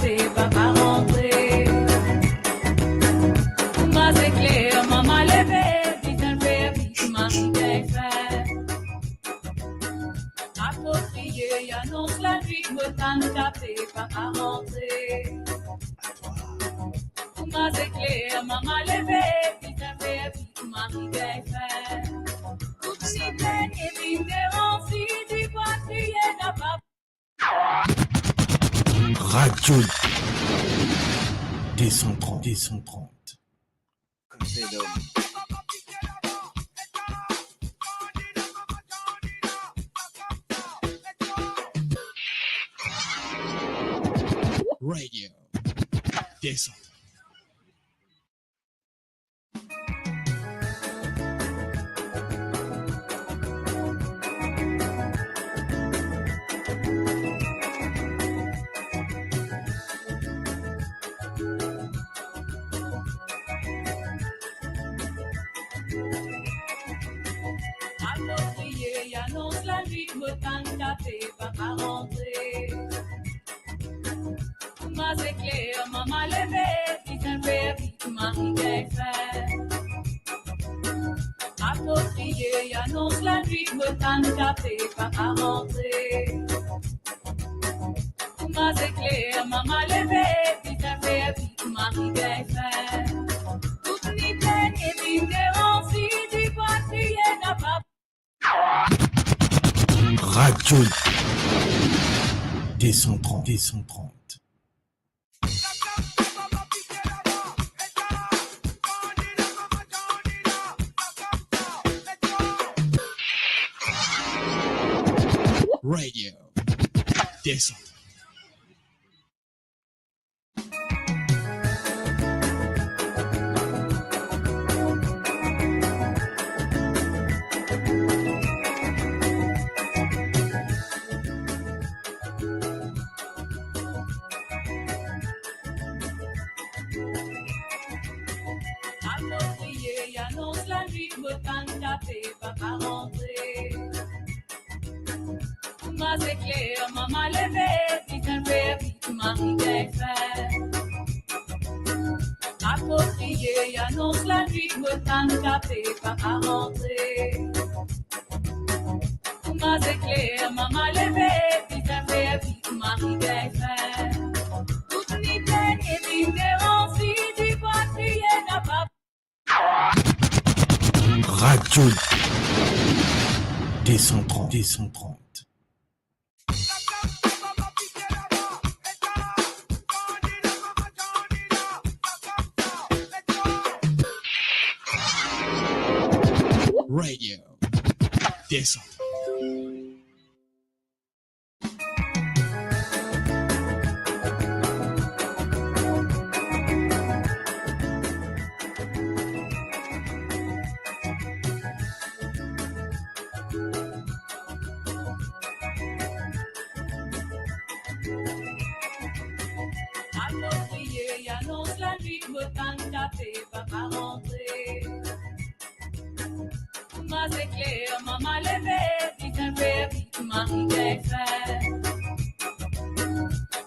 taper, papa rentrer. Moi c'est clair, maman levé, vite un peu, vite Marie bien fait. Approprié, annonce la nuit, me tente taper, papa rentrer. Moi c'est clair, maman levé, vite un peu, vite Marie bien fait. Tout si plein et vite déranci, du poitrier n'a pas. Radio D130. Conseil d'homme. Radio D130. Approprié, annonce la nuit, me tente taper, papa rentrer. Moi c'est clair, maman levé, vite un peu, vite Marie bien fait. Approprié, annonce la nuit, me tente taper, papa rentrer. Moi c'est clair, maman levé, vite un peu, vite Marie bien fait. Toute nuit pleine et vite déranci, du poitrier n'a pas. Radio D130. Radio D130. Approprié, annonce la nuit, me tente taper, papa rentrer. Moi c'est clair, maman levé, vite un peu, vite Marie bien fait. Approprié, annonce la nuit, me tente taper, papa rentrer. Moi c'est clair, maman levé, vite un peu, vite Marie bien fait. Toute nuit pleine et vite déranci, du poitrier n'a pas. Radio D130. Radio D130. Approprié, annonce la nuit, me tente taper, papa rentrer. Moi c'est clair, maman levé, vite un peu, vite Marie bien fait.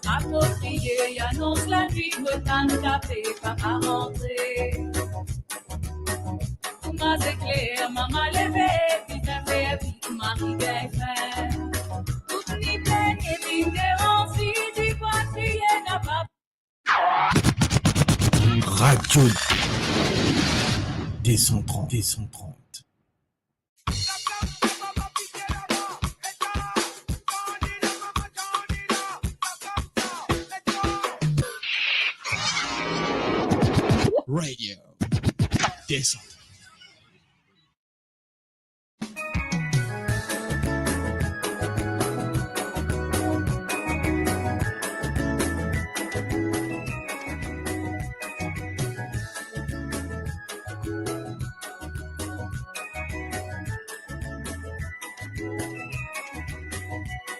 Approprié, annonce la nuit, me tente taper, papa rentrer. Moi c'est clair, maman levé, vite un peu, vite Marie bien fait. Toute nuit pleine et vite déranci, du poitrier n'a pas. Radio D130. Radio D130.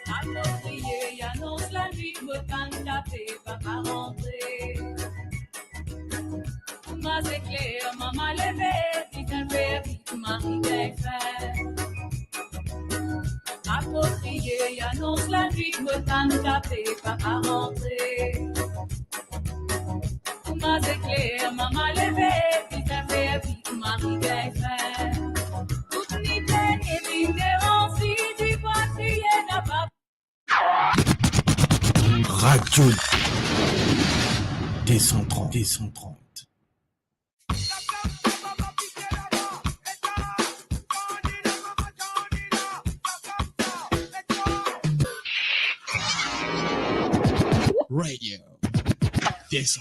Approprié, annonce la nuit, me tente taper, papa rentrer. Moi c'est clair, maman levé, vite un peu, vite Marie bien fait. Approprié, crier, annonce la nuit, me tanne capé, papa rentré. Ma éclair, maman levé, puis ça fait, puis Marie gagne fait. Toute nuit pleine et puis dérange, du parti et n'a pas. Radio D130. Radio D130.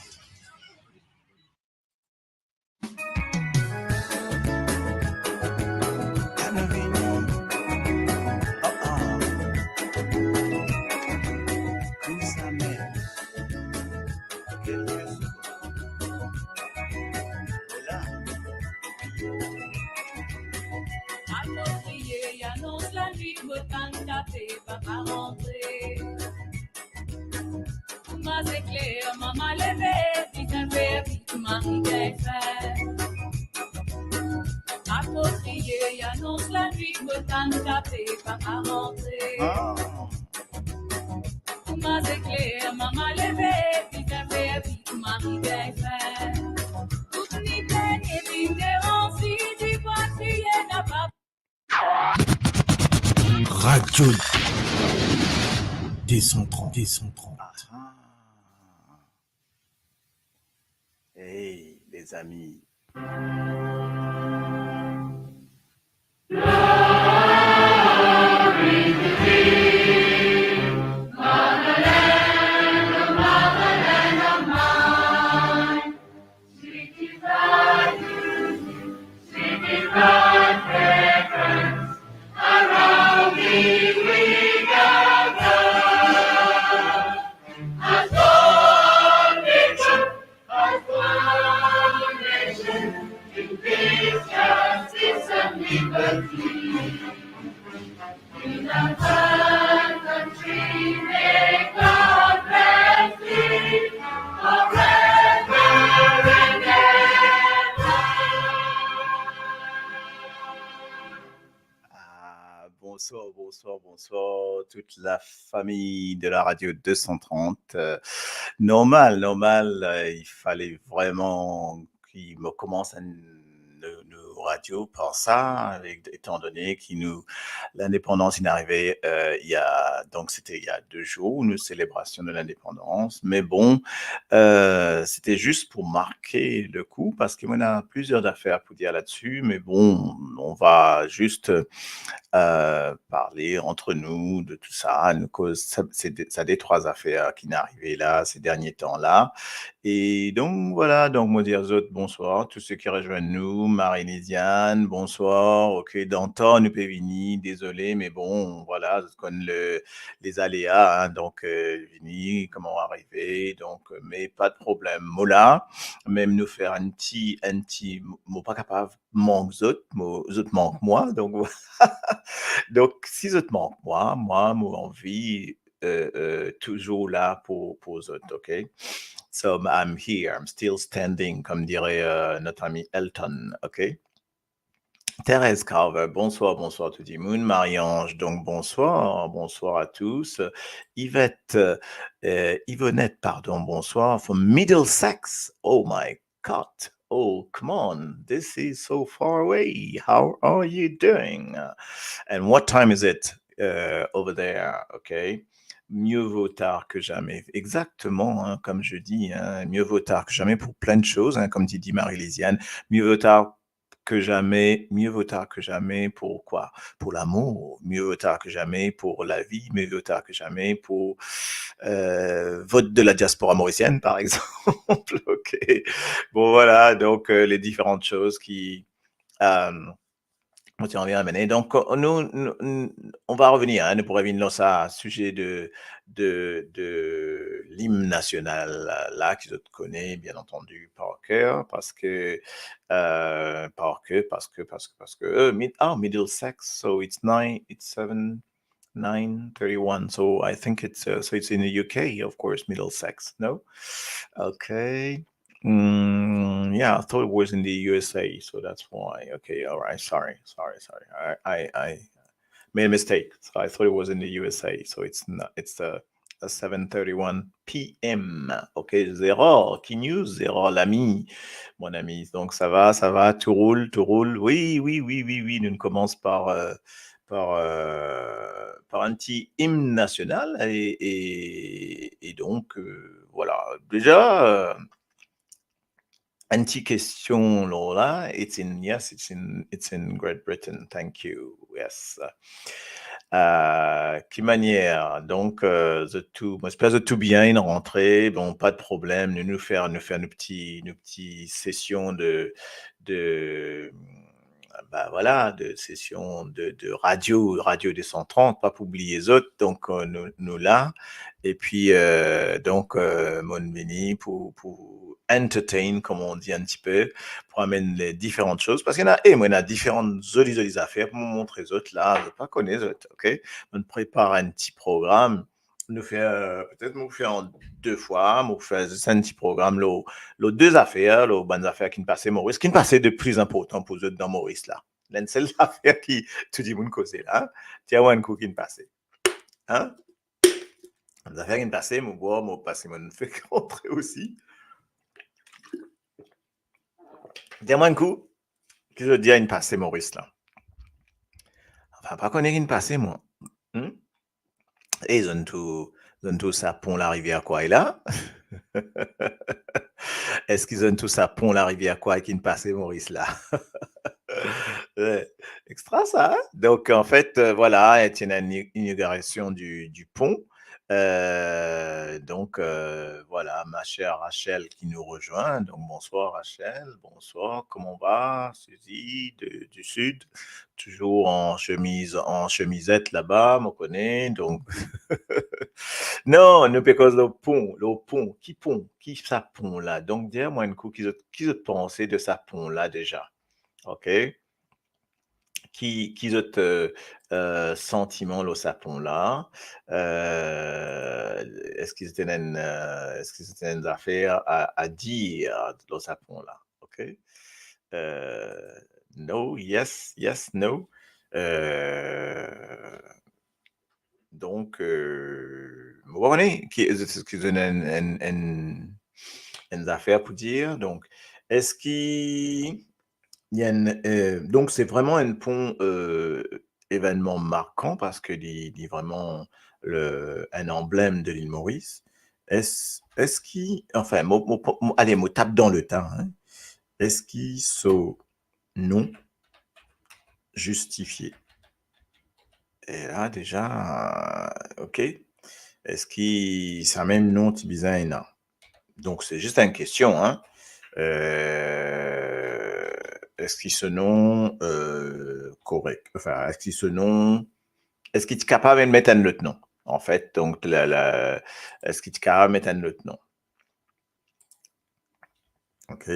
Crier, annonce la nuit, me tanne capé, papa rentré. Ma éclair, maman levé, puis ça fait, puis Marie gagne fait. Crier, annonce la nuit, me tanne capé, papa rentré. Ma éclair, maman levé, puis ça fait, puis Marie gagne fait. Toute nuit pleine et puis dérange, du parti et n'a pas. Radio D130. Hey, les amis. Bonsoir, toute la famille de la radio 230. Normal, il fallait vraiment qu'il me commence une radio par ça, étant donné que l'indépendance est arrivée c'était il y a 2 jours, une célébration de l'indépendance. Mais bon, c'était juste pour marquer le coup, parce qu'on a plusieurs affaires pour dire là-dessus. Mais bon, on va juste parler entre nous de tout ça. Ça des 3 affaires qui sont arrivées là ces derniers temps-là. Et donc voilà, donc moi dire aux autres bonsoir, tous ceux qui rejoignent nous, Marie-Lisiane, bonsoir, ok, Danton, Upévini, désolé, mais bon, voilà, je connais les aléas, hein, donc Vini, comment arriver, donc, mais pas de problème. Mola, même nous faire un petit, mot pas capable, manque autres manque moi, donc voilà. Donc, si je te manque moi, mon envie, toujours là pour autres, ok? So, I'm here, I'm still standing, comme dirait notre ami Elton, ok? Thérèse Carver, bonsoir tout le monde. Marie-Ange, donc bonsoir à tous. Yvonnette, pardon, bonsoir. From Middlesex, oh my God. Oh, come on, this is so far away. How are you doing? And what time is it over there? Okay. Mieux vaut tard que jamais. Exactement, hein, comme je dis, hein, mieux vaut tard que jamais pour plein de choses, hein, comme dit Marie-Lisiane. Mieux vaut tard que jamais pour quoi? Pour l'amour, mieux vaut tard que jamais pour la vie, mieux vaut tard que jamais pour vote de la diaspora mauricienne, par exemple. Ok. Bon, voilà, donc les différentes choses qui... on vient à mener. Donc, on va revenir, hein, pour revenir sur ça, sujet de l'hymne national, là, que je connais, bien entendu, par cœur, parce que, Middlesex, so it's 9:31, so I think it's in the UK, of course, Middlesex, no? Okay. Yeah, I thought it was in the USA, so that's why. Okay, all right. Sorry. I Made a mistake. So I thought it was in the USA. So it's not. It's 7:31 p.m. Ok, zéro. Key News, zéro, l'ami, mon ami. Donc ça va, tout roule, tout roule. Oui, oui, oui, oui, oui. Nous commence par un petit hymne national et donc voilà. Déjà. Un petit question, Lola. It's in Great Britain. Thank you. Yes. Qui manière? Donc, j'espère que tout bien, une rentrée. Bon, pas de problème. Nous faire nos petits sessions de, bah voilà, de sessions de radio 230, pas pour oublier les autres. Donc, nous là. Et puis, donc, mon mini pour entertain, comme on dit un petit peu, pour amener les différentes choses. Parce qu'il y en a, moi, il y a différentes jolies affaires pour me montrer les autres là. Je ne pas connaître les autres, ok? On prépare un petit programme. Nous fait, peut-être nous fait en 2 fois, nous fait un petit programme, les 2 affaires, les bonnes affaires qui ne passaient Maurice, qui ne passaient de plus important pour eux dans Maurice là. L'une seule affaire qui, tout le monde causait là, tiens, un coup qui ne passait. Hein? Les affaires qui ne passaient, moi, passer, moi, nous fait rentrer aussi. Dis-moi un coup, que je dis à une passée, Maurice, là. Enfin, pas qu'on ait une passée, moi. Et ils ont tout ça, pont la rivière quoi, et là? Est-ce qu'ils ont tout ça, pont la rivière quoi, et qui ne passait, Maurice, là? Ouais, extra ça, hein? Donc, en fait, voilà, il y a une inauguration du pont. Donc, voilà, ma chère Rachel qui nous rejoint. Donc, bonsoir Rachel, bonsoir, comment va? Suzy du Sud, toujours en chemisette là-bas, me connaît. Donc, non, nous parce le pont, qui ça pont là? Donc, dis-moi un coup, qui se pensait de ça pont là déjà? OK? Qui autres sentiments lo sapon là? Est-ce qu'ils étaient une affaire à dire lo sapon là? OK? No, yes, yes, no. Donc, vous comprenez? Est-ce qu'ils ont une affaire pour dire? Donc, est-ce qu'il il y a donc c'est vraiment un pont, événement marquant parce qu'il est vraiment un emblème de l'île Maurice. Est-ce qu'il enfin, allez, mo tape dans le temps, hein. Est-ce qu'il so non justifié? Et là déjà, OK. Est-ce qu'il ça même non Tibizin et non? Donc c'est juste une question, hein. Est-ce qu'il se nom correct? Enfin, est-ce qu'il se nom est-ce qu'il est capable de mettre un autre nom? En fait, donc est-ce qu'il est capable de mettre un autre nom? OK.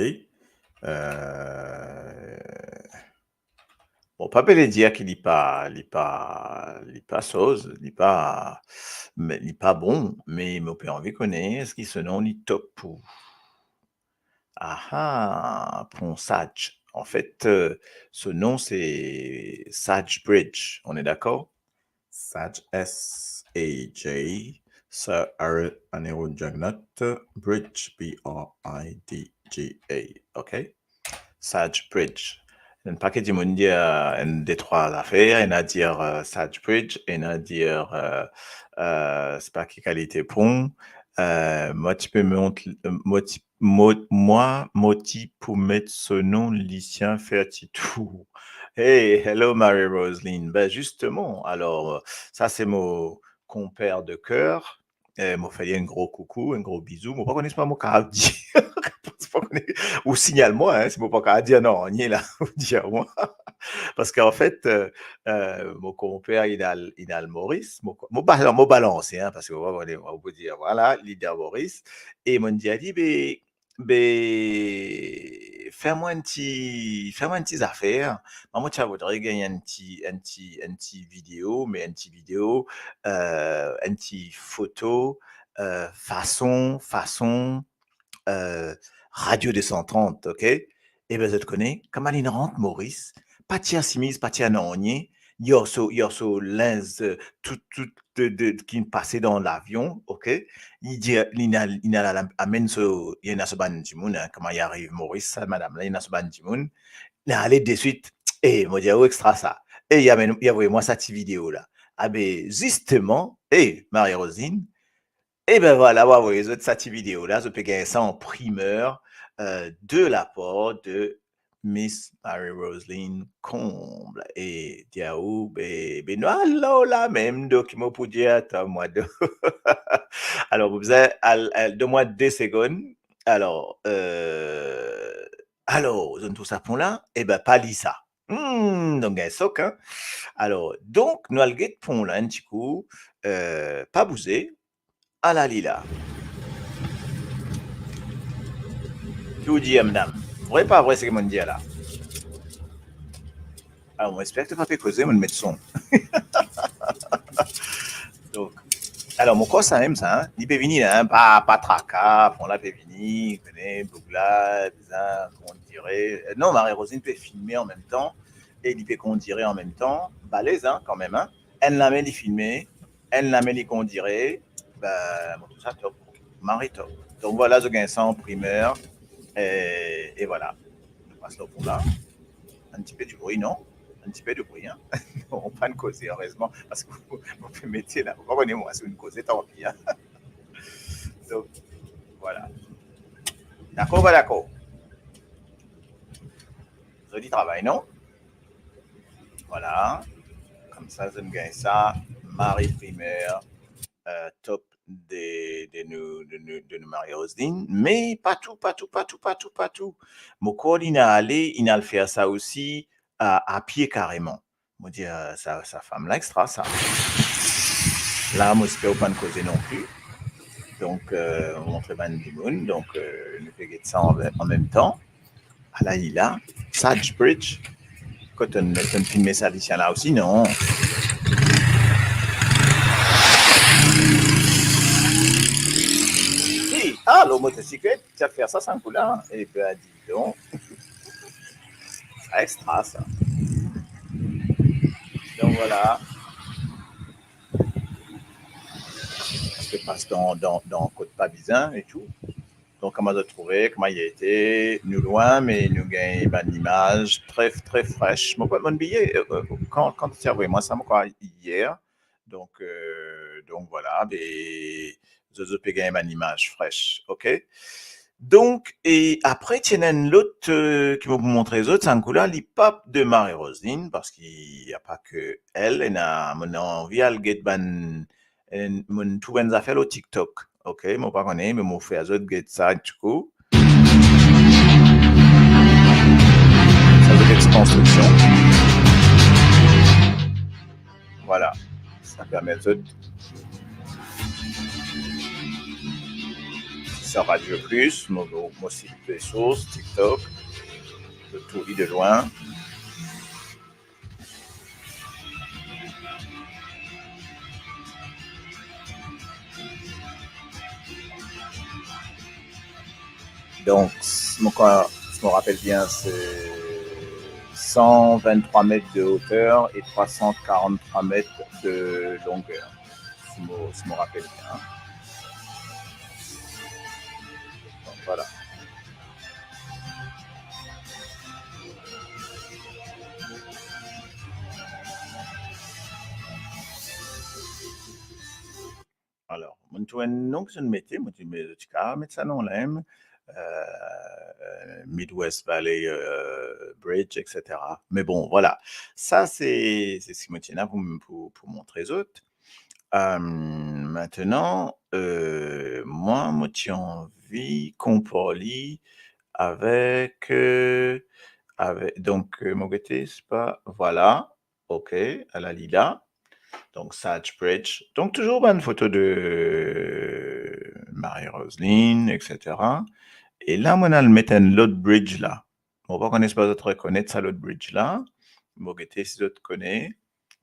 Bon, pas peut dire qu'il n'est pas sauce, mais il n'est pas bon, mais mon père envie connaît, est-ce qu'il se nom il top pour? Ah ah, pont Sage. En fait, ce nom, c'est Sage Bridge. On est d'accord? Sage, S-A-J, Sir Aaron Jagnot, Bridge, B-R-I-D-G-A. OK? Sage Bridge. Un paquet de monde dit une des 3 affaires. Il y a à dire Sage Bridge, il y a à dire c'est pas quelle qualité pont. Moi, tu peux me montrer, moi, moti pour mettre ce nom, Lucien Fertitou. Hey, hello Marie-Roseline. Ben justement, alors, ça c'est mon compère de cœur. M'a fait un gros coucou, un gros bisou. Moi, pas connais pas mon caractère. Ou signale-moi, hein, si mon pas dire non, on y est là, ou dire-moi. Parce qu'en fait, mon compère, il a le Maurice, mon balance, hein, parce que on va dire, voilà, leader Maurice. Et mon dit, fais-moi un petit affaire. Moi, tu voudrais gagner un petit vidéo, mais un petit vidéo, un petit photo, façon, Radio 230, OK? Et ben, je te connais, comme Aline rentre, Maurice, pas tia simise, pas tia nonnier, yo so lens tout qui passait dans l'avion, ok? Il dit, amène ce, il y a ce bandimoun, comment il arrive, Maurice, ça, madame, là, il y a ce bandimoun, il allé de suite, moi, dit, oh, extra ça. Et il y a moi cette vidéo là. Ah ben, justement, Marie-Rosine, et ben voilà, ouais, ouais, les autres cette vidéo là, je peux gagner ça en primeur de la part de Miss Marie-Roselyne Comble. Et Diaou, ben, non, là même, document pour dire, attends, moi, alors, vous avez, donne-moi 2 secondes. Alors, zone tout ça pour là, et ben, pas lisa. Donc, un soc, hein. Alors, donc, nous allons pour là, un petit coup, pas bouger, à la lila. Je vous dis, madame, vrai pas vrai, c'est que mon dit là. Alors, on espère que tu vas pas causer, mon médecin. Donc, alors, mon corps, ça aime ça, hein. Il peut venir, hein, pas tracas, on l'a peut venir, venez, bougla, bizarre, comment on dirait. Non, Marie-Rosine peut filmer en même temps, et il peut qu'on dirait en même temps. Balèze, hein, quand même, hein. Elle l'amène, il filmer, elle l'amène, il qu'on dirait. Ben, bon, tout ça, top. Marie, top. Donc, voilà, je gagne ça en primeur. Et voilà. Je passe là pour là. Un petit peu du bruit, non? Un petit peu de bruit, hein? On va pas une causer, heureusement, parce que vous pouvez mettre là. Vous comprenez, moi, c'est une cause, tant pis, hein? Donc, voilà. D'accord, bah d'accord. Joli travail, non? Voilà. Comme ça, je me gagne ça. Marie primaire, top de nous Marie-Roselyne. Mais pas tout, pas tout, pas tout, pas tout, pas tout. Mon corps, il a allé, il a le faire ça aussi à pied carrément. Moi, dire, sa femme là, extra, ça. Là, moi, je ne peux pas me causer non plus. Donc, on montre Van Dimoun. Donc, nous faisons ça en même temps. À la Lila, Sage Bridge. Quand on filme ça ici là aussi, non. Si, le motocyclette, tu vas faire ça sans couleur. Et puis, dis donc. C'est extra, ça. Donc, voilà. Ça se passe dans Côte-Pavizin et tout. Donc, comment j'ai trouvé, comment il a été, nous loin, mais nous gagnons une image très, très fraîche. Mon billet, quand tu as envoyé moi, ça m'a quoi hier. Donc voilà, et je peux gagner une image fraîche, ok? Donc, et après, il y a une autre qui va vous montrer les autres, c'est un coup là, l'hip-hop de Marie-Roselyne, parce qu'il n'y a pas que elle, elle a envie de get ban, mon tout ben affaire au TikTok. Ok, moi pas connais, mais moi fait azot get ça du coup. Ça veut dire construction. Voilà, ça permet de ça radio plus, moi aussi des sources, TikTok, de tout et de loin. Donc, je me rappelle bien, c'est 123 mètres de hauteur et 343 mètres de longueur. Je me rappelle bien. Donc, voilà. Alors, donc, je mettais, moi, je mets ça non l'aime. Midwest Valley Bridge, etc. Mais bon, voilà. Ça, c'est ce qui me tient là pour montrer les autres. Maintenant, moi, j'ai envie qu'on parle avec, donc, mon côté, c'est pas, voilà, ok, à la Lila. Donc, Sage Bridge. Donc, toujours une photo de Marie-Roselyne, etc. Et là, on a le mettre un l'autre bridge là. On va connaître pas d'autres reconnaître ça l'autre bridge là. Moi, si d'autres connaissent.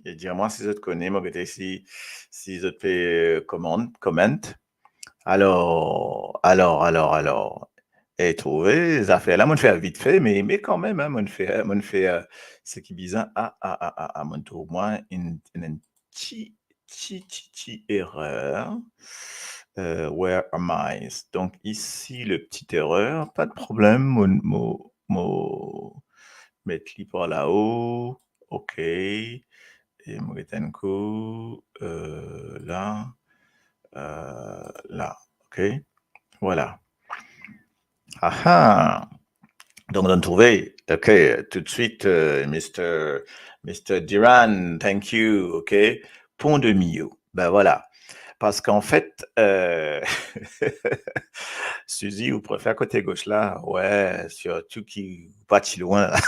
Et dire-moi si d'autres connaissent. Moi, si d'autres fait comment. Alors. Et trouver les affaires là, mon fait vite fait, mais quand même, hein, mon fait, ce qui bizarre, mon tour, moi, une petite erreur. Where am I? Donc ici, le petit erreur, pas de problème, mettre li par là-haut, OK. Et Mogetenko, là, là, OK. Voilà. Ah ah! Donc, on a trouvé. OK, tout de suite, Mr. Duran, thank you. OK. Pont de Millau. Ben voilà. Parce qu'en fait, Suzy, vous préférez côté gauche là? Ouais, surtout qui pas si loin là.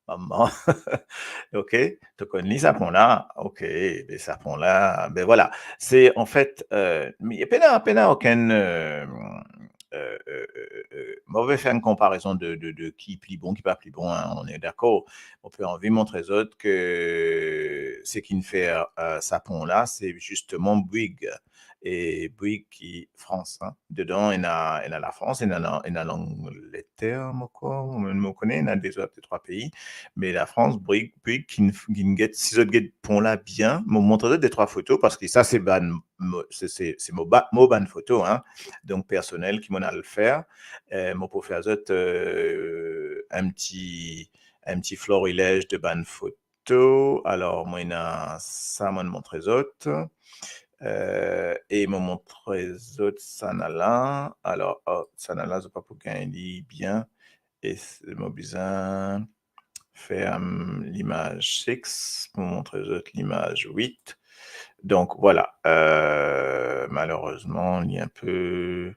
Maman. OK. Donc, on lit ça pont là. OK. Ben, ça pont là. Ben voilà. C'est en fait, mais il n'y a pas aucun. On va faire une comparaison de qui plie bon, qui pas plie bon, hein, on est d'accord. On peut envie montrer aux autres que ce qui ne fait ça pont là, c'est justement Bouygues. Et Bouygues qui France. Hein. Dedans, il y a la France, il y a l'Angleterre, on connaît, il y a des autres trois pays. Mais la France, Bouygues qui ne get si autres get pont là bien, me montrer des trois photos parce que ça c'est mon ban photo, hein. Donc personnel qui m'en a le faire. Mon pour faire un petit florilège de ban photo. Alors moi il y a ça m'en montrer autres. Et me montrer autres ça là. Alors ça là c'est pas pour gagner bien et c'est mon besoin faire l'image 6 pour montrer autres l'image 8. Donc voilà, malheureusement, il y a un peu,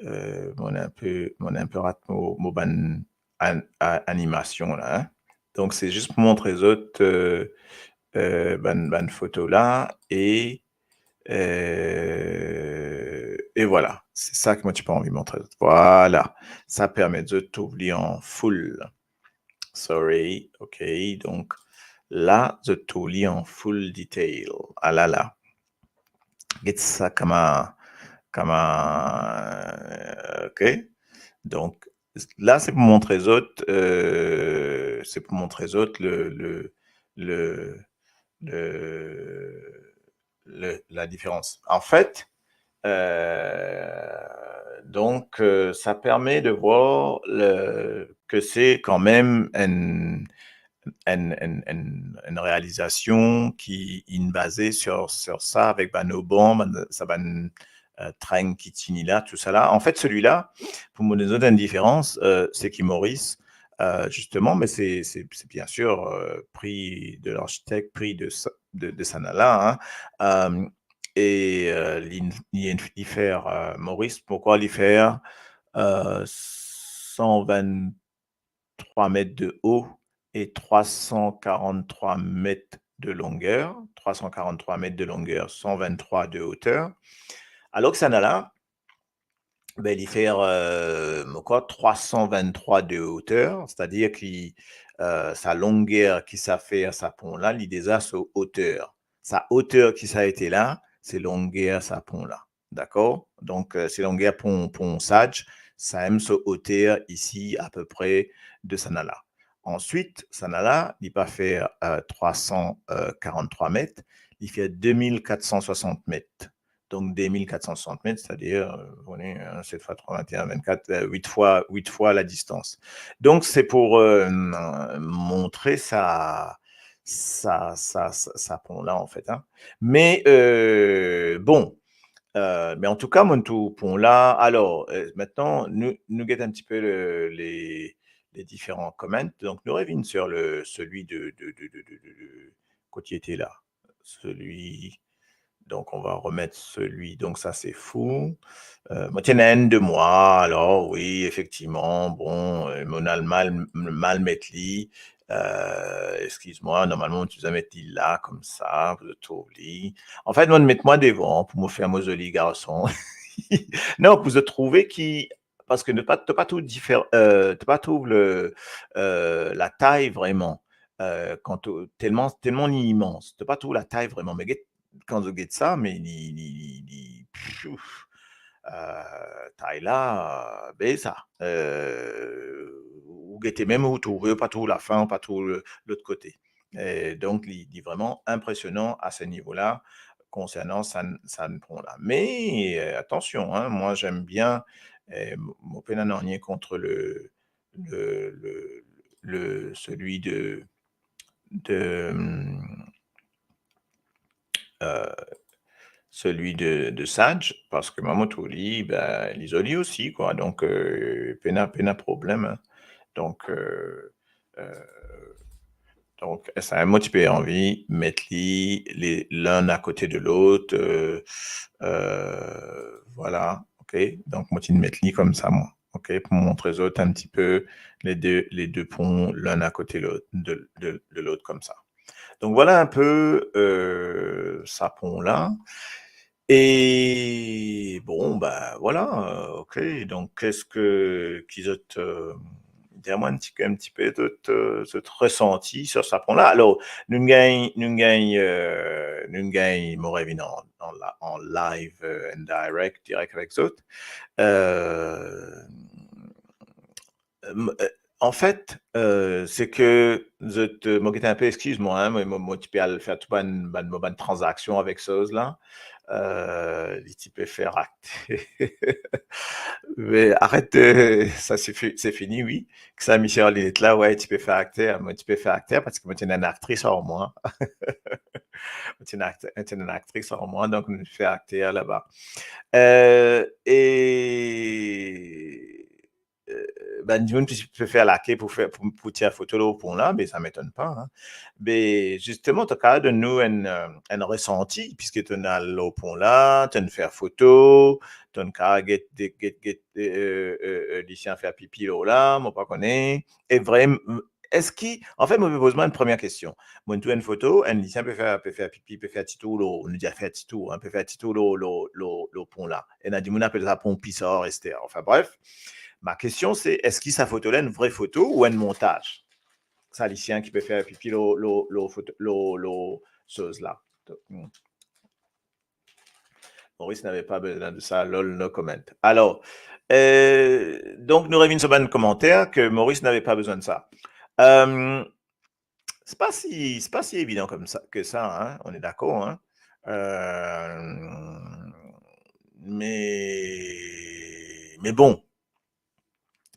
on a un peu raté mon ban animation là. Hein. Donc c'est juste pour montrer les autres ban photo là et voilà. C'est ça que moi tu peux envie de montrer. Voilà, ça permet de t'oublier en full. Sorry, ok, donc là, je te lis en full detail. Ah là là. Get ça ok. Donc là, c'est pour montrer aux autres, la différence. En fait, donc ça permet de voir que c'est quand même une réalisation qui est basée sur ça avec nos bombes, ça va train qui tini là, tout ça là. En fait, celui-là, pour me donner une différence, c'est qui Maurice, justement, mais c'est bien sûr prix de l'architecte, prix de Sanala. Hein, et il faire Maurice, pourquoi il faire 123 mètres de haut et 343 mètres de longueur, 343 mètres de longueur, 123 de hauteur. Alors que Sanala, ben, il fait 323 de hauteur, c'est-à-dire que sa longueur qui ça fait à sa pont là, il déjà sa hauteur. Sa hauteur qui ça a été là, c'est longueur sa pont là. D'accord? Donc, c'est longueur pont Sage, ça aime sa hauteur ici à peu près de Sanala. Ensuite, Sanala, il va faire 343 mètres, il fait 2460 mètres. Donc, 2460 mètres, c'est-à-dire, on est 7 fois 3, 21, 24, 8 fois la distance. Donc, c'est pour montrer ça pont-là, en fait. Hein. Mais, bon, mais en tout cas, mon tout pont-là, alors, maintenant, nous guettons un petit peu les différents comments. Donc, nous revenons sur celui de quand il était là. Celui... Donc, on va remettre celui. Donc, ça, c'est fou. Moi, tiens, un de moi. Alors, oui, effectivement. Bon, mon mal mettre lit. Excuse-moi, normalement, tu dois mettre lit là, comme ça, pour le lit. En fait, moi, mets-moi devant pour me faire mon joli garçon. Non, pour te trouver qui. Parce que ne pas tout différent, pas tout la taille vraiment. Tellement immense. Pas tout la taille vraiment. Mais quand je get ça, mais taille là, ben ça. Ou était même où trouver pas tout la fin, pas tout l'autre côté. Et donc, il dit vraiment impressionnant à ce niveau-là concernant San Pron là. Mais attention, hein, moi j'aime bien, mon peine n'a rien contre le, le, celui de euh, celui de Sage, parce que Mamotoli, ben, l'isoli aussi, quoi. Donc, pena problème. Hein. Donc, ça a un motivé envie, mettre l'un à côté de l'autre. Voilà, ok. Donc, moi, je mettre comme ça, moi. Ok, pour montrer aux autres un petit peu les deux ponts, l'un à côté de l'autre, comme ça. Donc, voilà un peu ça pont-là. Et bon, bah voilà, ok. Donc, qu'est-ce qu'ils ont dis-moi un petit peu de ressenti sur ce point-là. Alors, nous gagnons mon rêve en live, en direct avec eux. En fait, c'est que je moi qui un peu, excuse-moi, hein, moi tu peux faire toute une transaction avec ça là. Tu peux faire acter. Mais arrête, ça c'est fini, oui. Que ça, Michel, il est là, ouais, tu peux faire acteur. Moi, tu peux faire acteur parce que moi, tu es une actrice en moi. Tu es une actrice en moi, donc je fais acteur là-bas. Ben, du monde, tu peux faire la quai pour tirer photo là pour là, mais ça m'étonne pas. Hein. Mais justement, tu as quand même nous un ressenti, puisque tu as le pont là, tu as faire photo, tu as quand même faire pipi là, moi pas connais. Et vraiment, en fait, moi, je me pose une première question. Moi, tu as une photo, un lycéen peut faire pipi, peut faire titou, on nous dit à faire titou, peut faire titou le pont là. Et on a dit, on appelle ça pont pissor, etc. Enfin, bref. Ma question, c'est est-ce que sa photo-là est une vraie photo ou un montage? Ça, lycéen qui peut faire pipi chose là. Maurice n'avait pas besoin de ça, lol, no comment. Alors, donc, nous revenons sur un commentaire que Maurice n'avait pas besoin de ça. C'est pas si évident comme ça, que ça, hein? On est d'accord, hein? Mais bon,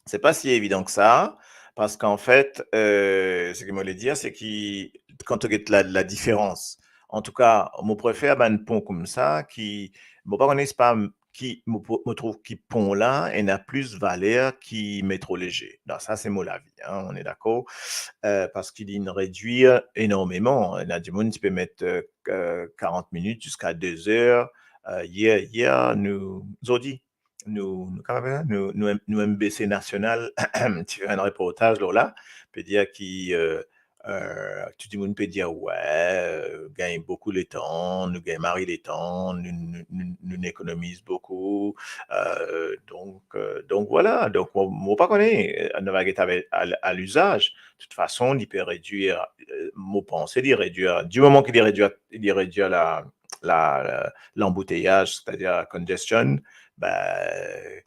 c'est pas si évident que ça, parce qu'en fait, ce que je voulais dire, c'est que quand tu regardes la différence, en tout cas, je préfère un pont comme ça, qui, bon, pas connaître pas, qui, me trouve qui pont là, et n'a plus valeur qui métro léger. Donc, ça, c'est mon avis, hein, on est d'accord, parce qu'il y réduire énormément. Il y a du monde qui peut mettre 40 minutes jusqu'à 2 heures. Hier, nous dit, nous MBC National, tu fais un reportage là, peut dire qui tout le monde peut dire ouais, gagne beaucoup de temps, nous gagne Marie les temps, nous économise beaucoup, donc voilà, donc moi pas connaît, on va être à l'usage. De toute façon, il peut réduire, mon pensée, il réduire, du moment qu'il réduire l'embouteillage, c'est-à-dire la congestion, ben,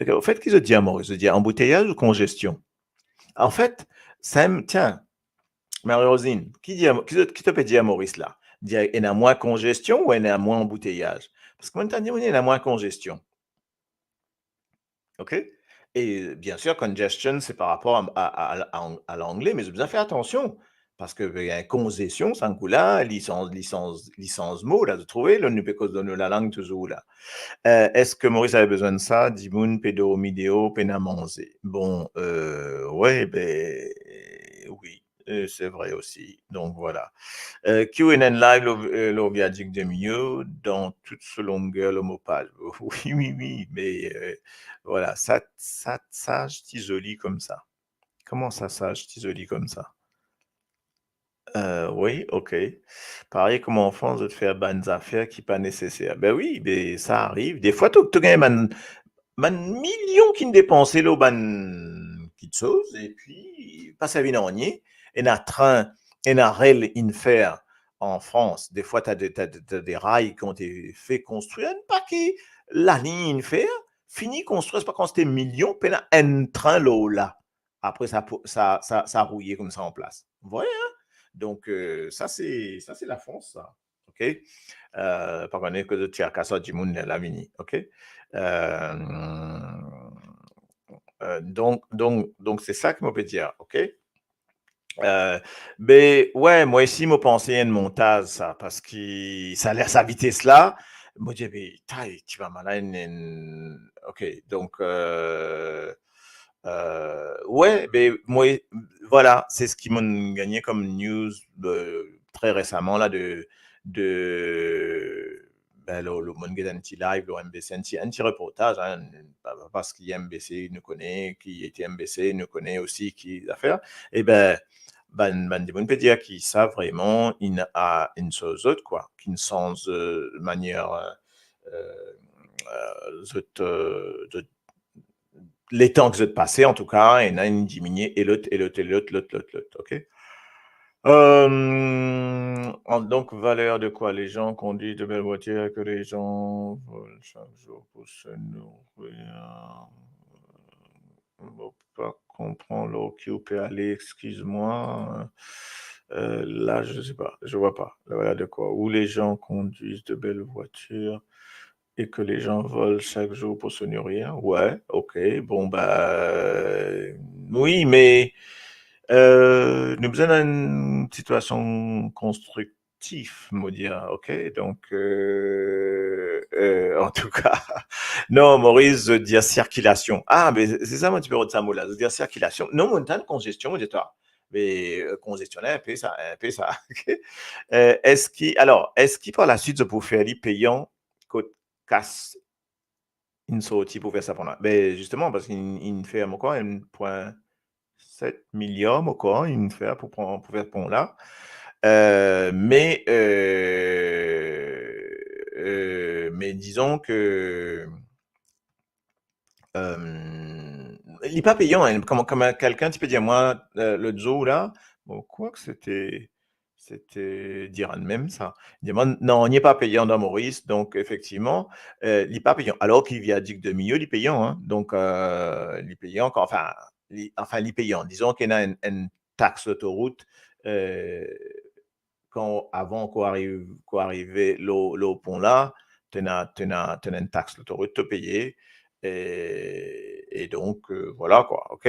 au fait, qu'ils se dit à Maurice, se dit embouteillage ou congestion? En fait, tiens, Marie-Rosine, qui te peut dire à Maurice là? Dire, il y a moins congestion ou il y a moins embouteillage? Parce que maintenant, il y a moins congestion. OK? Et bien sûr, congestion, c'est par rapport à l'anglais, mais j'ai besoin de faire attention. Parce que y a congestion, c'est un coup là, licence mot, là, de trouver, là, nous peut donner la langue toujours là. Est-ce que Maurice avait besoin de ça? Dimoun, pédo, midéo, pénamanzé. Bon, ouais, ben, oui, c'est vrai aussi. Donc, voilà. QNN Live, l'obiadique de mieux, dans toute sa longueur, le mot page. Oui, oui, oui, mais voilà, ça, je t'isole comme ça. Comment ça, je t'isole comme ça? Oui, OK. Pareil comme enfant, de te faire bonnes affaires qui pas nécessaires. Ben oui, ben ça arrive. Des fois, tu gagnes millions qui ne dépensent là, petites choses, et puis, pas sa vie en nier, et n'a train, et n'a réel in faire en France. Des fois, tu as des rails qui ont été fait construire, un paquet, la ligne fait, fini construire, c'est pas quand c'était millions, puis là, un train là. Après, ça a rouillé comme ça en place. Vous voyez, hein? Donc, ça, c'est la France, ça. OK? Par contre, que tu as qu'à ça du monde la mini. OK? Donc, c'est ça que je peux dire. OK? Ben ouais, moi ici, moi pensais à une montage, ça, parce que ça a l'air sa vitesse là. Moi, je dis, mais taille, tu vas malin. OK, donc, ouais, ben moi, voilà, c'est ce qui m'a gagné comme news très récemment là de ben, le monde qui est anti-live, le MBC, anti-reportage, hein, parce qu'il y a MBC, nous connaît, qui était MBC, nous connaît aussi, qui affaire. Et ben, des bonnes peut dire qui savent vraiment une chose autre, quoi, qu'une sens de manière les temps que vous êtes passés, en tout cas, et là, une diminué, et l'autre, OK? Donc, valeur de quoi? Les gens conduisent de belles voitures, que les gens volent chaque jour pour se nourrir. On va pas comprendre là qui peut aller, excuse-moi. Là, je sais pas, je vois pas. La valeur de quoi? Où les gens conduisent de belles voitures et que les gens volent chaque jour pour se nourrir. Ouais, ok. Bon, bah, oui, mais nous besoin d'une situation constructive, me dire, ok. Donc, en tout cas, non, Maurice, je dire circulation. Ah, mais c'est ça mon numéro de ça, là. Je dire circulation. Non, mon temps de congestion, dis-toi. Mais congestionner un peu ça. Ok. Est-ce qu'il par la suite, je peux faire les payants côte casse une sortie pour faire ça pendant? Ben, justement, parce qu'il fait encore 1,7 milliard, encore, il fait pour faire ce pont-là. Mais disons que il n'est pas payant. Hein. Comme quelqu'un, tu peux dire, moi, le jour là, bon, quoi que c'était dire même ça. Il dit, moi, non, il n'est pas payant dans Maurice, donc effectivement, il n'est pas payant. Alors qu'il vient dire de milieu, il est payant. Hein. Donc, il est payant, il est payant. Disons qu'il y a une taxe d'autoroute. Avant qu'on arrive au pont là, tu as une taxe d'autoroute à payer. Et donc, voilà quoi, OK?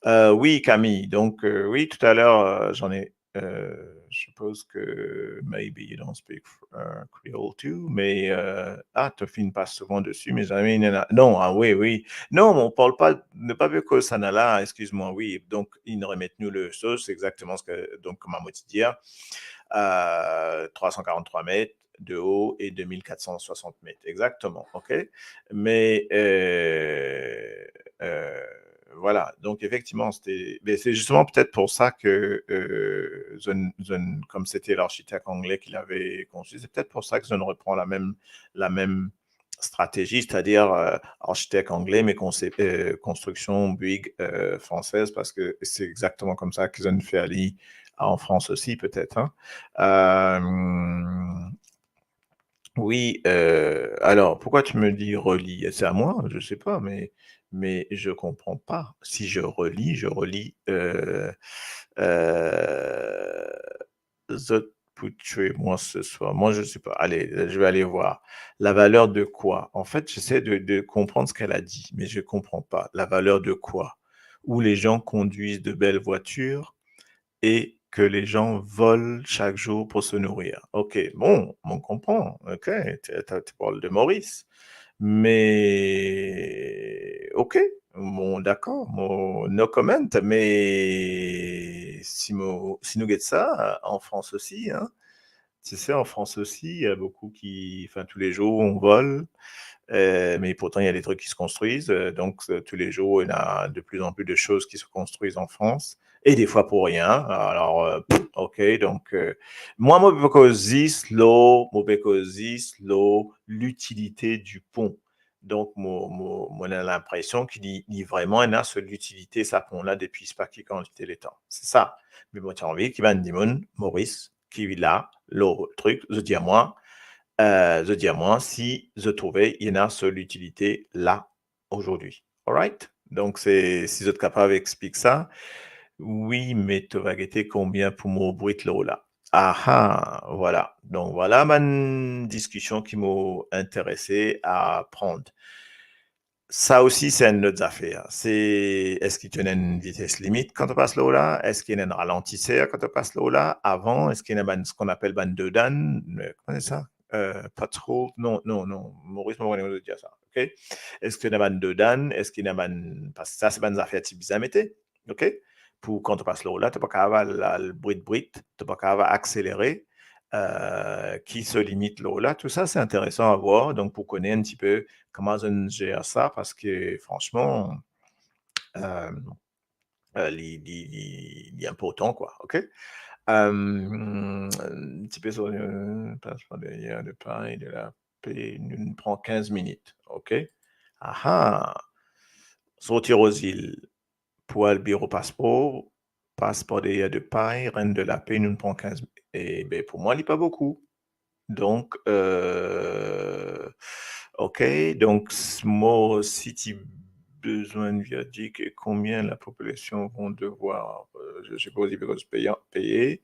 Oui, Camille, donc, oui, tout à l'heure, je suppose que maybe you don't speak Creole too, mais, tu filmes pas souvent dessus, mes amis, non, ah oui, oui. Non, on parle pas, ne pas vu que ça n'a là, excuse-moi, oui. Donc, ils remettent nous le sauce, c'est exactement ce que, donc, comme à dire, 343 mètres de haut et 2460 mètres, exactement, OK? Mais voilà, donc effectivement, c'est justement peut-être pour ça que, comme c'était l'architecte anglais qui l'avait conçu, c'est peut-être pour ça que Zone reprend la même stratégie, c'est-à-dire architecte anglais, mais construction Bouygues française, parce que c'est exactement comme ça qu'ils ont fait aller en France aussi, peut-être. Hein. Oui, alors pourquoi tu me dis relis? C'est à moi? Je sais pas, mais je comprends pas. Si je relis, Zot pour tuer moi ce soir. Moi, je sais pas. Allez, je vais aller voir. La valeur de quoi? En fait, j'essaie de comprendre ce qu'elle a dit, mais je comprends pas. La valeur de quoi? Où les gens conduisent de belles voitures et que les gens volent chaque jour pour se nourrir. OK, bon, on comprend. OK, tu parles de Maurice. Mais OK, bon, d'accord, bon, no comment, mais si nous get ça, en France aussi, hein, tu sais, en France aussi, il y a beaucoup enfin, tous les jours, on vole, mais pourtant, il y a des trucs qui se construisent. Donc, tous les jours, il y a de plus en plus de choses qui se construisent en France, et des fois pour rien. Alors, OK, donc, moi, l'utilité du pont. Donc, moi, j'ai l'impression qu'il y vraiment il a sur l'utilité, ça pont-là, depuis pas qui quand il était les temps. C'est ça. Mais moi, tu as envie qu'il va dire, Maurice, qui est là, le truc, je dis à moi, si je trouvais, il y en a sur l'utilité là, aujourd'hui. All right? Donc, si vous êtes capable d'expliquer ça, oui, mais tu vas guetter combien pour mon bruit là? Ah ah, voilà. Donc, voilà ma discussion qui m'a intéressé à prendre. Ça aussi, c'est une autre affaire. Est-ce qu'il y a une vitesse limite quand on passe là? Est-ce qu'il y a un ralentisseur quand on passe là? Avant, est-ce qu'il y a ce qu'on appelle ban de dan? Comment c'est ça? Patrol? Non, non, non. Maurice m'a de dire ça. OK? Est-ce qu'il y a un ban de dan? Est-ce qu'il y a un ban, parce que ça, c'est ban affaire type bizamete. OK? Pour quand on passe là, tu n'as pas qu'à avoir le bruit, tu n'as pas qu'à avoir accéléré. Qui se limite là. Tout ça, c'est intéressant à voir. Donc, pour connaître un petit peu comment on gère ça, parce que franchement, il est important, quoi. OK? Un petit peu sur passeport derrière de Paris, de la paix, nous prend 15 minutes. OK? Ah ah! Sortir aux îles, pour le bureau passeport derrière de Paris, Reine de la paix, nous prend 15 minutes. Et ben, pour moi, il n'est pas beaucoup. Donc, OK, donc Small City besoin de viatique et combien la population vont devoir, je suppose, ils peuvent payer.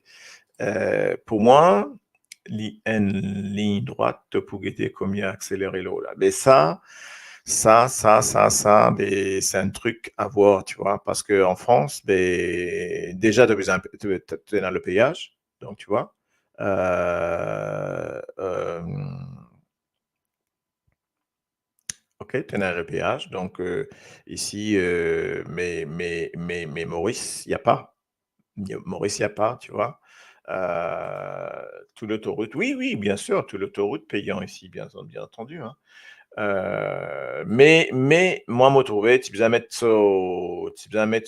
Pour moi, une ligne droite pour guetter combien accélérer l'eau là. Mais ça, mais c'est un truc à voir, tu vois, parce qu'en France, mais déjà, tu es dans le péage, donc tu vois. OK, tu es dans le péage, donc ici, mais Maurice, il n'y a pas. Maurice, il n'y a pas, tu vois. Tout l'autoroute, oui, oui, bien sûr, tout l'autoroute payant ici, bien entendu, hein. Mais moi, me trouvé, tu besoin mettre tu besoin mettre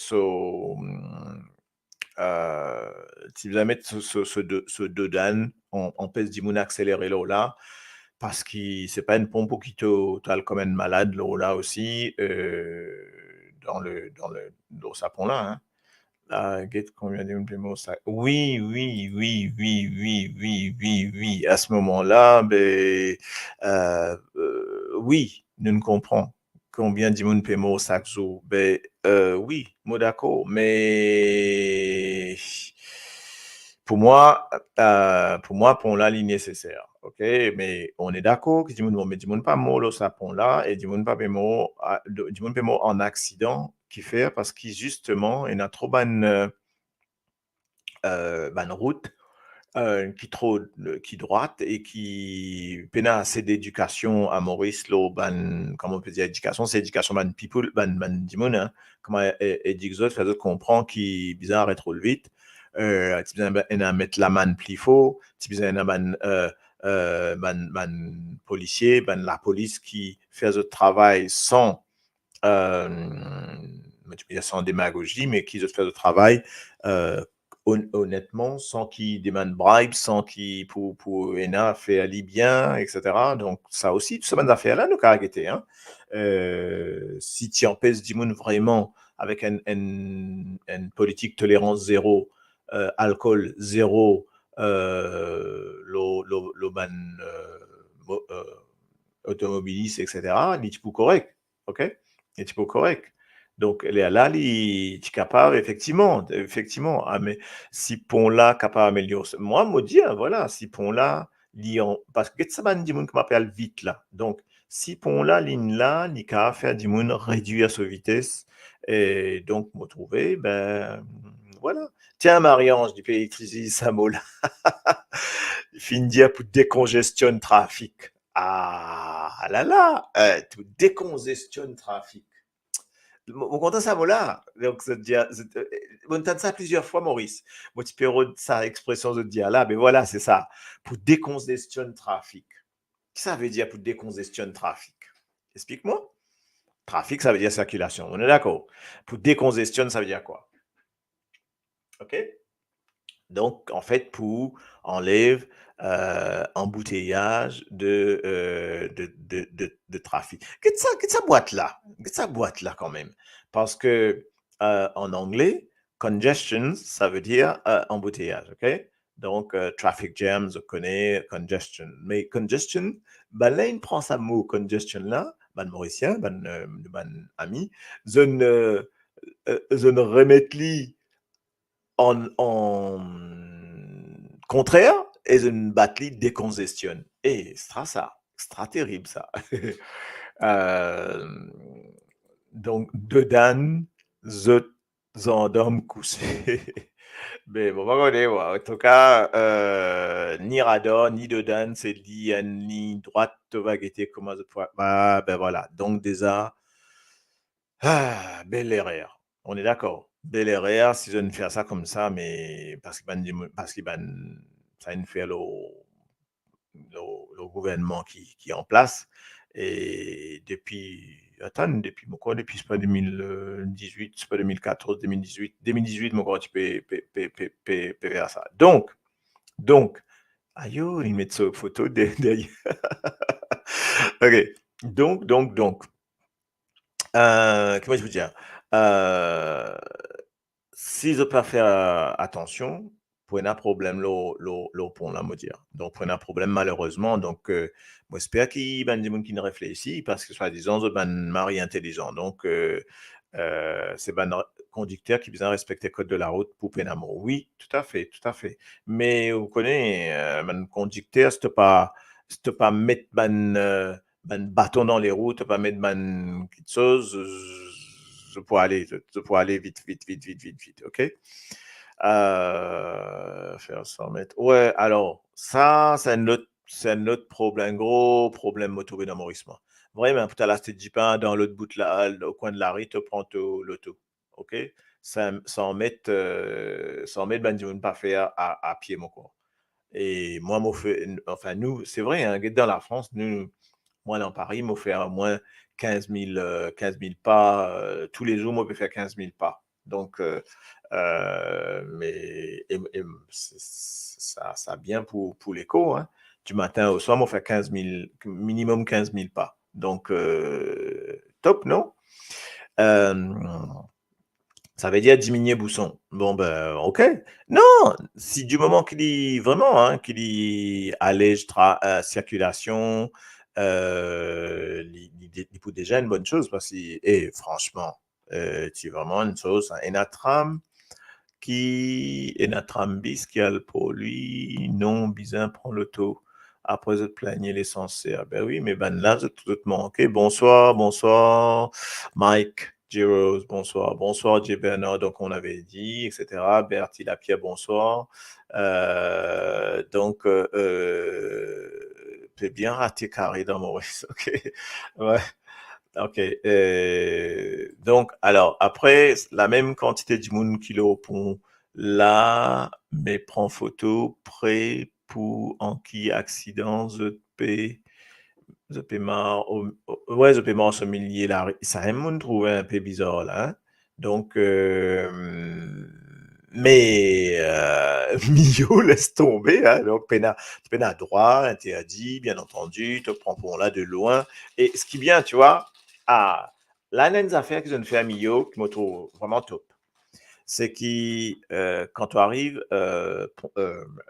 ce dedans, on pèse du moun accéléré là, parce que c'est pas une pompe qui te comme une malade là aussi, dans ce sapon là, hein. Get combien de mots ça? Oui, oui, oui, oui, oui, oui, oui, oui. À ce moment-là, ben, oui, nous ne comprenons combien de monde paie chaque jour. Ben, oui, moi d'accord, mais pour la ligne nécessaire, ok, mais on est d'accord que du monde, mais du monde pas mot le sapon là et du monde pas mot, du monde mot en accident qui fait parce qu'il justement il y a trop bonne route qui droite et qui peine assez d'éducation à Maurice lo comment on peut dire éducation, c'est éducation people dimon, hein, comment et dit autres fait comprend qui bizarre est trop vite, tu besoin mettre la man plus faux, tu besoin policier la police qui fait le travail sans sans démagogie, mais qui fait le travail honnêtement, sans qu'ils demandent bribe, sans qu'ils pour ENA fait aller bien, etc. Donc, ça aussi, tout ce genre d'affaires-là, nous caractérisent, hein. Si tu empêches du monde vraiment avec une politique tolérance zéro, alcool zéro, automobiliste, etc., il est tout correct, ok? Il est tout correct. Donc, là, il est capable, effectivement, ah, mais si pont-là capable d'améliorer, moi, me dire, voilà, si pont-là, parce que ça va dire qui m'appelle vite, là. Donc, si pont-là, ligne là, il capable faire du monde réduire sa vitesse, et donc, me trouver, ben, voilà. Tiens, Marie-Ange, du pays électricité, ça mot là. Fin dire pour décongestionner le trafic. Ah là là, tu décongestionnes le trafic. Mon content ça là. Donc ça dit on entend ça plusieurs fois Maurice. Moi tu peux sa expression de dire là, mais voilà, c'est ça. Pour décongestionner le trafic. Qu'est-ce que ça veut dire pour décongestionner le trafic? Explique-moi. Trafic, ça veut dire circulation. On est d'accord. Pour décongestionner, ça veut dire quoi? OK? Donc, en fait, pour enlève embouteillage de trafic. Qu'est-ce que ça boîte là? Qu'est-ce que ça boîte là quand même? Parce que en anglais, congestion, ça veut dire embouteillage, ok? Donc, traffic jams, je connais, congestion. Mais congestion, ben là, il prend ça mot congestion là, ben mauricien, ben ami, je ne remet li en contraire et je ne batte li décongestionne. Et c'est très terrible ça. Donc, dedans, je endorme couché. Mais bon, en tout cas, ni radar, ni dedans, c'est ni droite, va guetter comment je pourrais. Ah, ben voilà. Donc, déjà, belle erreur. On est d'accord. Belle erreur si je ne fais ça comme ça, mais parce que ça ne fait le gouvernement qui est en place. Et depuis, attends, depuis, quoi, depuis, c'est pas 2018, c'est pas 2014, 2018, mon gars, tu peux faire ça. Donc, aïe, ils mettent ça photo derrière. Ok. Donc, comment je veux dire? Euh, si je peux faire attention, prenez un problème là pour la me dire. Donc, prenez un problème malheureusement. Donc, moi, j'espère qu'il y a des gens qui ne réfléchissent parce que, soi-disant, c'est un mari intelligent. Donc, c'est un conducteur qui besoin respecter le code de la route pour Pénamo. Oui, tout à fait, tout à fait. Mais vous connaissez, un conducteur, c'est pas mettre un bâton dans les roues, pas mettre quelque chose. Je pourrais aller vite, ok? Faire 100 mètres. Ouais, alors, ça, c'est un autre problème, gros problème motorisé dans Maurice. Vraiment, pour la tu dis pas dans l'autre bout de au coin de la rue, tu prends l'auto, ok? 100 mètres, 100 mètres, ben, tu ne pas faire à pied, mon corps. Et moi, enfin, nous, c'est vrai, hein, dans la France, moi, dans Paris, moi, faire au moins 15 000 pas. Tous les jours, moi, je peux faire 15 000 pas. Donc, mais ça bien pour l'écho. Hein. Du matin au soir, moi, faire 15 000, minimum 15 000 pas. Donc, top, non? Ça veut dire diminuer Bousson. Bon, ben, ok. Non, si du moment qu'il y vraiment, hein, qu'il y allège circulation, il peut déjà une bonne chose parce que, et franchement, c'est vraiment une chose, un Enatram bis qui a pour lui, non, bizarre, prend l'auto. Après, je plaignais l'essentiel. Ben oui, mais ben là, c'est tout manqué. Bonsoir, Mike. Giros, bonsoir, J. Bernard, donc on avait dit, etc. Bertie Lapierre, bonsoir. Donc, j'ai bien raté carré dans Maurice, ok. Ouais, ok. Donc, alors, après, la même quantité de monde qui est au pont, là, mais prend photo, prêt pour en qui accident, je peux ouais, je peux m'en familier là. Ça me trouve un peu bizarre là. Hein. Donc, mais Mio laisse tomber. Hein. Donc, pena droit, interdit, bien entendu. Tu prends pour là de loin. Et ce qui est bien, tu vois, là, il y a une affaire que je ne fais à Mio qui me trouve vraiment top. C'est que quand tu arrives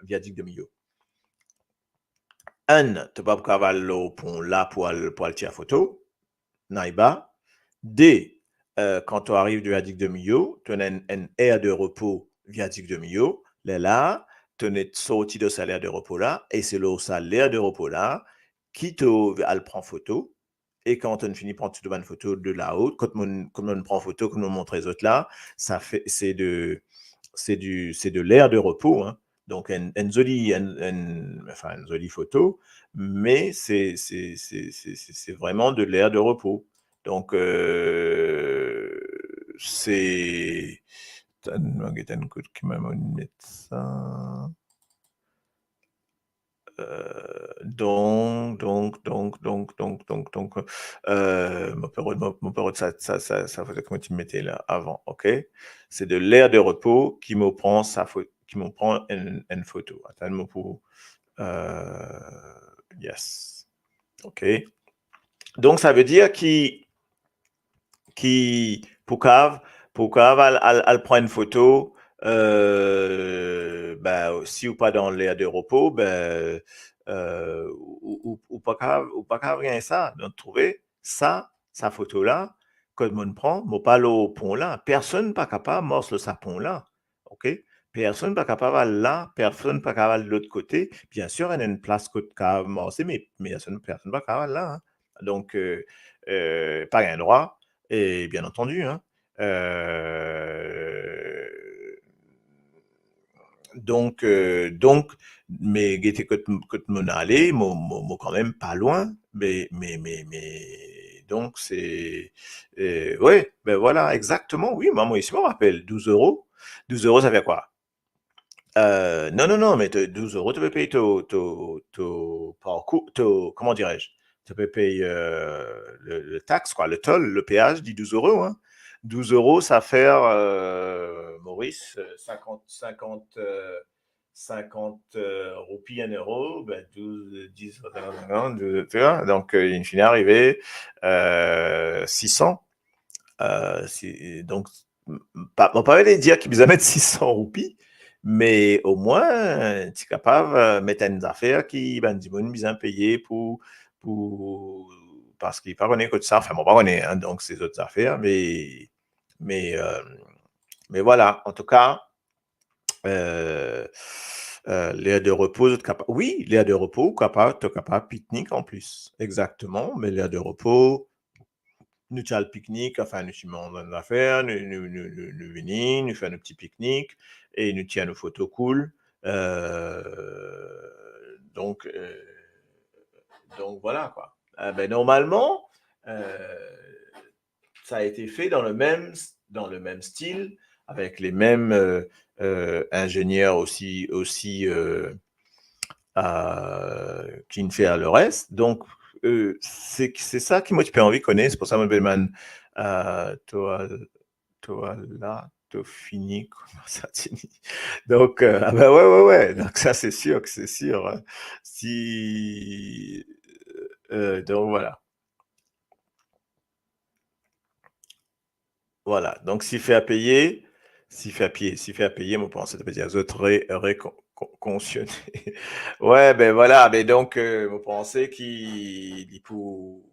viaduc de Millau, un, tu pas cavaler au pont là pour aller tirer photo, naïba. D, quand tu arrives du viaduc de Millau, tu as une aire de repos viaduc de Millau. Là, tu es sorti de cette aire de repos là, et c'est là, l'aire de repos là, qui te prend photo. Et quand on finit par prendre une photo de là-haut, quand on prend photo, comme on montre les autres là, c'est de l'air de repos. Hein. Donc, une jolie photo, mais c'est vraiment de l'air de repos. Donc, c'est. Qui m'a mis ça. Donc, mon père, ça faisait comment tu me mettais là avant, ok? C'est de l'air de repos qui me prend une photo. Attends, pour, yes, ok? Donc, ça veut dire pour cave, elle prend une photo, Ben, si ou pas dans l'air de repos, ben, ou pas grave rien ça. Donc, trouver ça, sa photo là, que le monde prend, mon pas au pont là. Personne pas capable de morcer le pont là. OK? Personne pas capable d'aller là, personne pas capable de l'autre côté. Bien sûr, il y a une place que tu capable de morcer, mais personne pas capable là. Hein. Donc, pas un droit, et bien entendu, hein. Euh, donc, mais guetter que mon aller, quand même pas loin, donc c'est, ouais, ben voilà, exactement, oui, moi ici, je me rappelle, 12 euros. 12 euros, ça fait quoi? Non, non, non, mais 12 euros, tu peux payer parcours, comment dirais-je? Tu peux payer le taxe, quoi, le toll, le péage, dit 12 euros. Hein. 12 euros, ça fait, Maurice, 50 roupies, 1 euro, ben 12, 10, 12, tu vois, donc in fine arrivé 600. Donc, on peut pas aller dire qu'ils mettre 600 roupies, mais au moins, tu es capable de mettre une affaire qui ben, du monde bien payé pour, parce qu'il pas connaît que ça, enfin, bon, pas connaît, hein, donc ces autres affaires, mais, euh, mais voilà, en tout cas, l'air de repos, oui, l'air de repos, tu es capable pique-nique en plus, exactement, mais l'air de repos, nous avons le pique-nique, enfin, nous sommes dans l'affaire, nous venons, nous faisons un petit pique-nique et nous tirons nos photos cool. Donc, voilà quoi. Ben, normalement, ça a été fait dans le même style, avec les mêmes ingénieurs aussi qui ne fait à le reste. Donc, c'est ça qui motive envie de connaître. C'est pour ça que Bellman, toi là, toi fini, comment ça dit. Donc, ah ben ouais. Donc ça, c'est sûr que c'est sûr. Hein. Si, donc voilà. Voilà. Donc, s'il fait à payer, moi, je pense que ça veut dire les autres réconventionner. Ouais, ben voilà. Mais donc, vous pensez qu'il est pour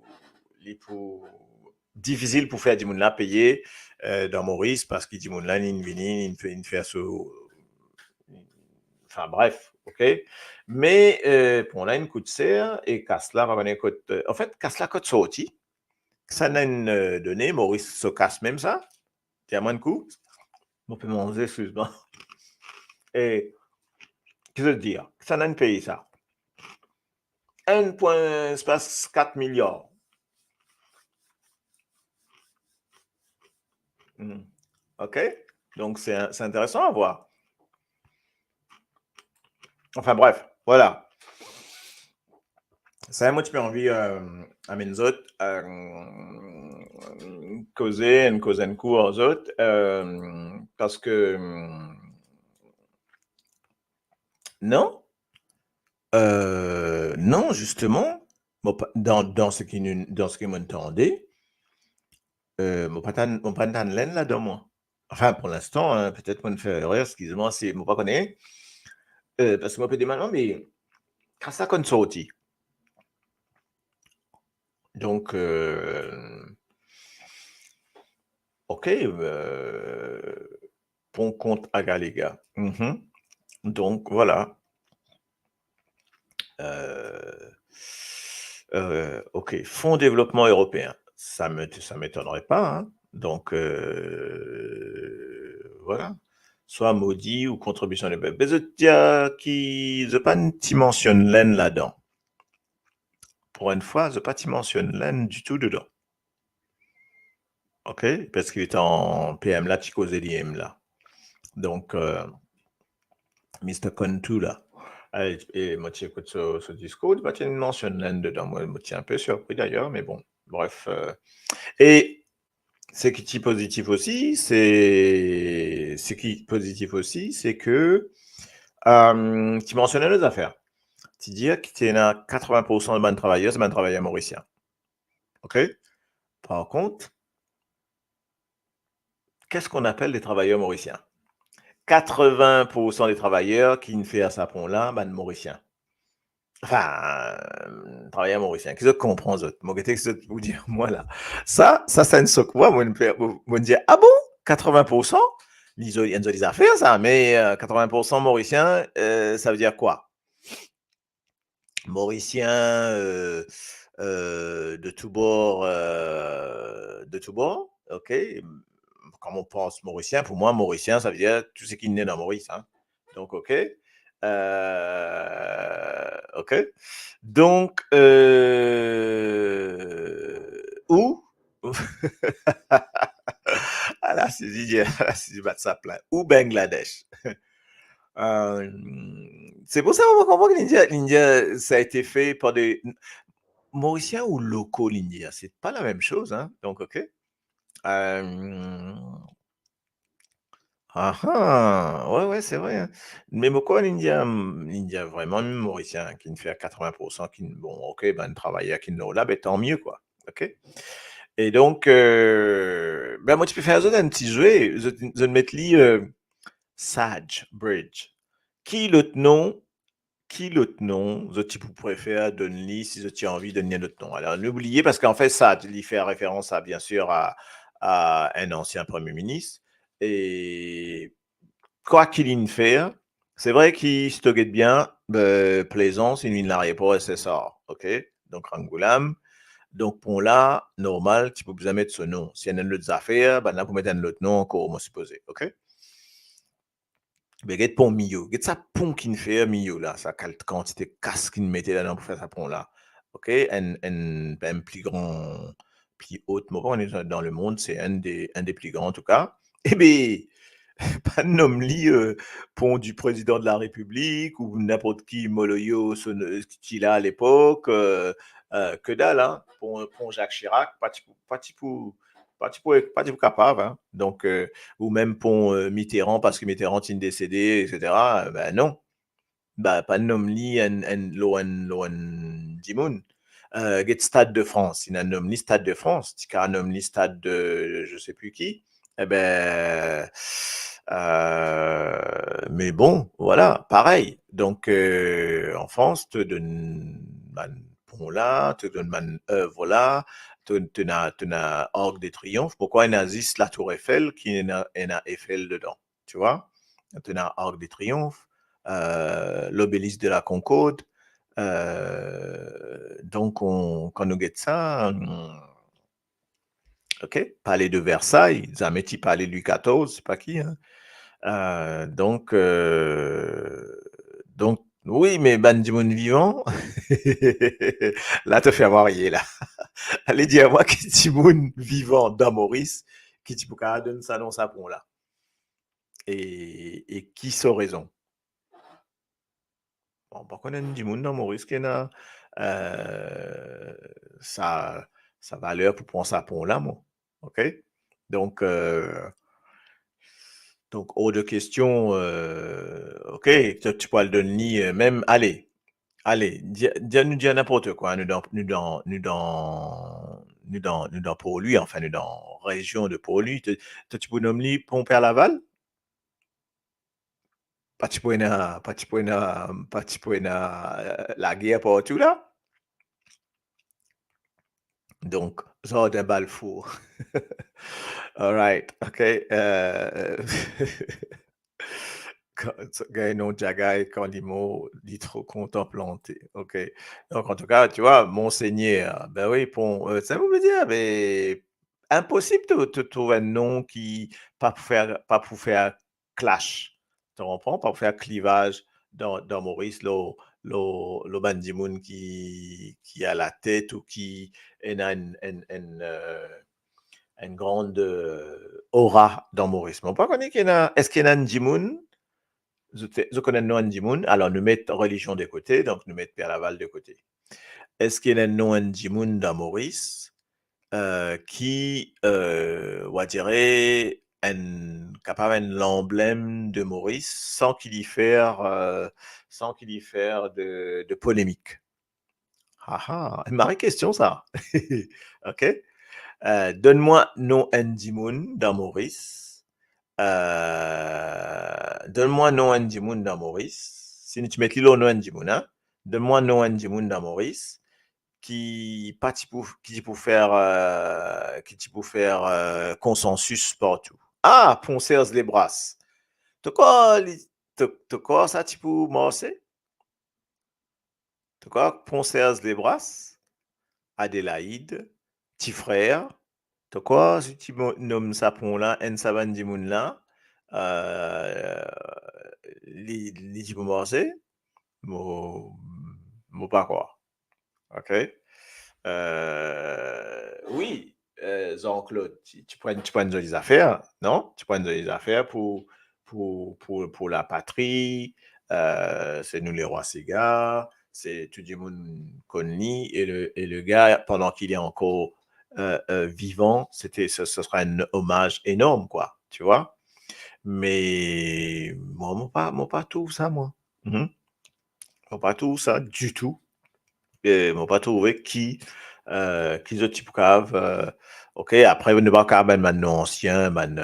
difficile pour faire du monde là payer dans Maurice parce qu'il dit monde là, il fait enfin bref, ok. Mais pour là, une coup de serre et Casla va venir en fait, Casla cote sorti. Ça n'a une donnée, Maurice se casse même ça. Tiens, moins de coups. On peut manger, excuse-moi. Et, qu'est-ce que je veux dire? Ça n'a une pays, ça. 1,4 milliards. OK? Donc, c'est intéressant à voir. Enfin, bref, voilà. Ça a un petit peu envie à mes autres, causer un coup aux autres, parce que, non, non, justement, dans ce qui m'entendait, mon pas de laine là-dedans, moi. Enfin, pour l'instant, hein, peut-être qu'on me fait erreur, excusez-moi si je ne connais pas, parce que moi, je peux dire maintenant, mais quand ça qu'on sorti. Donc, OK, bon compte à gars, les gars. Donc, voilà. OK, Fonds développement européen. Ça m'étonnerait pas. Hein. Donc, voilà. Soit maudit ou contribution des peuples. Mais je pas t'y mentionne laine là-dedans. Pour une fois, je pas t'y mentionne laine du tout dedans. OK? Parce qu'il est en PM là, tu causes l'IM là. Donc, Mr. Contu là. Et moi, tu écoutes ce discours, tu mentionnes laine dedans. Moi, je me tiens un peu surpris d'ailleurs, mais bon, bref. Et ce qui est positif aussi, c'est que tu mentionnais les affaires. Tu dis que tu as 80% de bonnes travailleurs, c'est bonnes travailleurs mauriciens. OK? Par contre, qu'est-ce qu'on appelle des travailleurs mauriciens? 80% des travailleurs qui ne font à ça pont-là, ben, Mauriciens. Enfin, travailleurs mauriciens. Qu'est-ce que comprend ça? Moi, qu'est-ce que vous dire, moi, là? Ça ne se quoi, moi, me dire, ah bon? 80%? Ils ont des affaires, ça, mais 80% mauriciens, ça veut dire quoi? Mauriciens de tous bords, ok? Quand on pense mauricien, pour moi, mauricien, ça veut dire tout ce qui est né dans Maurice, hein? Donc, ok. Ok. Donc, où? Ah là, c'est dit, c'est du WhatsApp là. Ou Bangladesh. C'est pour ça qu'on comprend que l'India, ça a été fait par des Mauriciens ou locaux, l'India. C'est pas la même chose, hein. Donc, ok. Ouais, ouais, c'est vrai, hein. Mais pourquoi l'India vraiment mauricien qui ne fait à 80%, qui, bon, ok, ben, travailler qui ne là, ben, tant mieux, quoi. Ok. Et donc, ben, moi, tu peux faire un petit jeu, je mettre li Sage Bridge. Qui l'autre nom, je tu préfère donner si je as envie de donner notre nom. Alors, n'oubliez, parce qu'en fait, ça, il fait référence à, bien sûr, à un ancien premier ministre. Et quoi qu'il en fait, c'est vrai qu'il se guette bien, Plaisance, il n'arrive pas à ça. OK? Donc, Rangoulam. Donc, pour là, normal, tu peux vous mettre ce nom. Si y a une autre affaire, ben là, vous mettez un autre nom encore, moi, supposé. OK? Ben, get pont milieu. Get ça pont qui ne fait milieu, là. Ça, quelle quantité casse qu'il mettait là-dedans pour faire ça pont là. OK? Un plus grand, plus haut, mais on est dans le monde, c'est un des plus grands, en tout cas. Eh bien, pas de nom li pont du président de la République ou n'importe qui Moloyo qui là à l'époque que dalle, hein. Pont Jacques Chirac, pas du tout capable, hein. Donc ou même pont Mitterrand parce que Mitterrand est décédé, etc. Ben non, bah pas de nom li en loan dimoun. Get Stade de France, il a nommé Stade de France, il a nommé Stade de je sais plus qui. Eh ben, mais bon, voilà, pareil. Donc, en France, te donne man pont là, te donne man œuvre là, te na Arc de Triomphe. Pourquoi il existe la Tour Eiffel qui n'a Eiffel dedans, tu vois? Te na Arc de Triomphe, l'obélisque de la Concorde. Donc, quand nous guette ça, ok, palais de Versailles, Zametti palais Louis XIV, c'est pas qui, hein. Donc, oui, mais Bandimoun vivant, là, te fait varier, là. Allez dire moi qui Timoun vivant dans Maurice, qui tu peux donner ça dans sa pont, là. Et qui sont raison? Bon, par contre, un Timoun dans Maurice qui a sa, sa valeur pour prendre sa pont, là, moi. OK? Donc, hors de question, OK, tu peux le donner, même, allez, nous dire n'importe quoi, nous dans Port-Louis, enfin, nous dans région de Port-Louis, tu peux nommer Pont-Père-Laval? Pas tu peux la guerre partout là? Donc, ça d'un balfour. All right, OK. Non, Jagaï, Candimo, dit trop contemplanté. OK. Donc, en tout cas, tu vois, Monseigneur, ben oui, ça veut dire, mais impossible de trouver un nom qui, pas pour faire clash. Tu comprends? Pas pour faire clivage dans Maurice, le bandimoun qui a la tête ou qui a une grande aura dans Maurice. Mais on pas connaître est-ce qu'il y a un Dimoun? Je connais le nom Ndimoun, alors nous mettons religion de côté, donc nous mettons Pierre Laval de côté. Est-ce qu'il y a un nom Ndimoun dans Maurice qui, on dirait, capable l'emblème de Maurice sans qu'il y faire, de polémique? Ah ah, une marée question ça. OK. Donne-moi nom Ndimoun dans Maurice Donne-moi nom Andy Moon dans Maurice. Si tu mets Lilo nom Andy Moon, hein? Donne-moi nom Andy Moon dans Maurice qui pour faire consensus partout. Ah, Poncers les brasses. De quoi ça tu pour morcer? De quoi Poncers les brasses? Adélaïde, petit frère. De quoi si tu nommes ça pour là, en savan di moun là, les types morcer? Mo, mo pas quoi. OK? Oui, Jean-Claude, tu prends des affaires, non? Tu prends des affaires pour la patrie, c'est nous les rois cigares, c'est tout le monde connu, et le gars, pendant qu'il est encore vivant, ce sera un hommage énorme, quoi, tu vois? Mais moi, pas tout ça, moi. Mhm. Moi, pas tout ça, du tout. Et m'ont pas trouvé qui autres type cave OK après ne pas quand même maintenant ancien man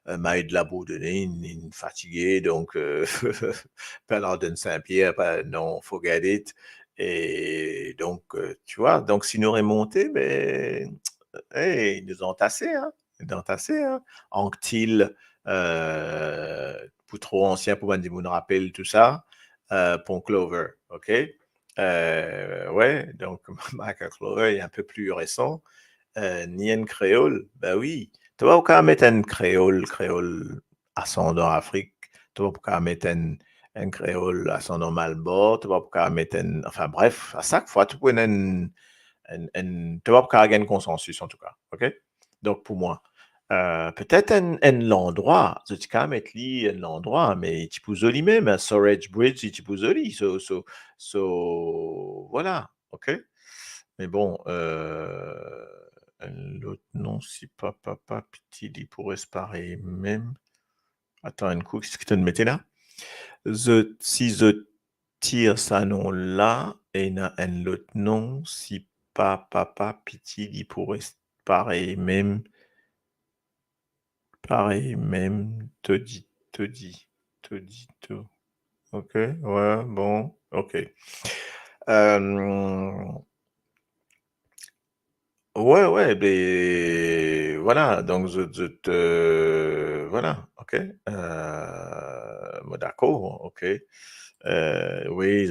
maille de la Bourdonnais une fatigué donc Paladin Saint-Pierre non forget it et donc tu vois donc si nous remonter mais hey, ils nous ont tassé hein ils nous ont tassé hein Anctil pour trop ancien pour me me rappelle tout ça Pont Clover OK ouais, donc Michael Clover est un peu plus récent. Nien créole, ben oui. Tu vas pas mettre un créole ascendant Afrique. Tu vas pas mettre un créole ascendant Malbord. Tu vas pas mettre un, enfin bref, à chaque fois, tu peux tu vas pas gagner un consensus en tout cas. OK? Donc pour moi, peut-être un endroit, tu peux mettre lui un endroit, mais tu peux zoli même, un Storage Bridge, tu peux zoli. Voilà. OK? Mais bon, l'autre nom, si papa, petit, il pourrait se parer même. Attends un coup, qu'est-ce que tu me mettais là? Si je tire ça nom là, et il y a un autre nom, si papa, petit, il pourrait se parer même, te dit, tout. OK, ouais, bon, OK. Ouais, ben voilà, donc voilà, OK. Moi, d'accord, OK. Oui,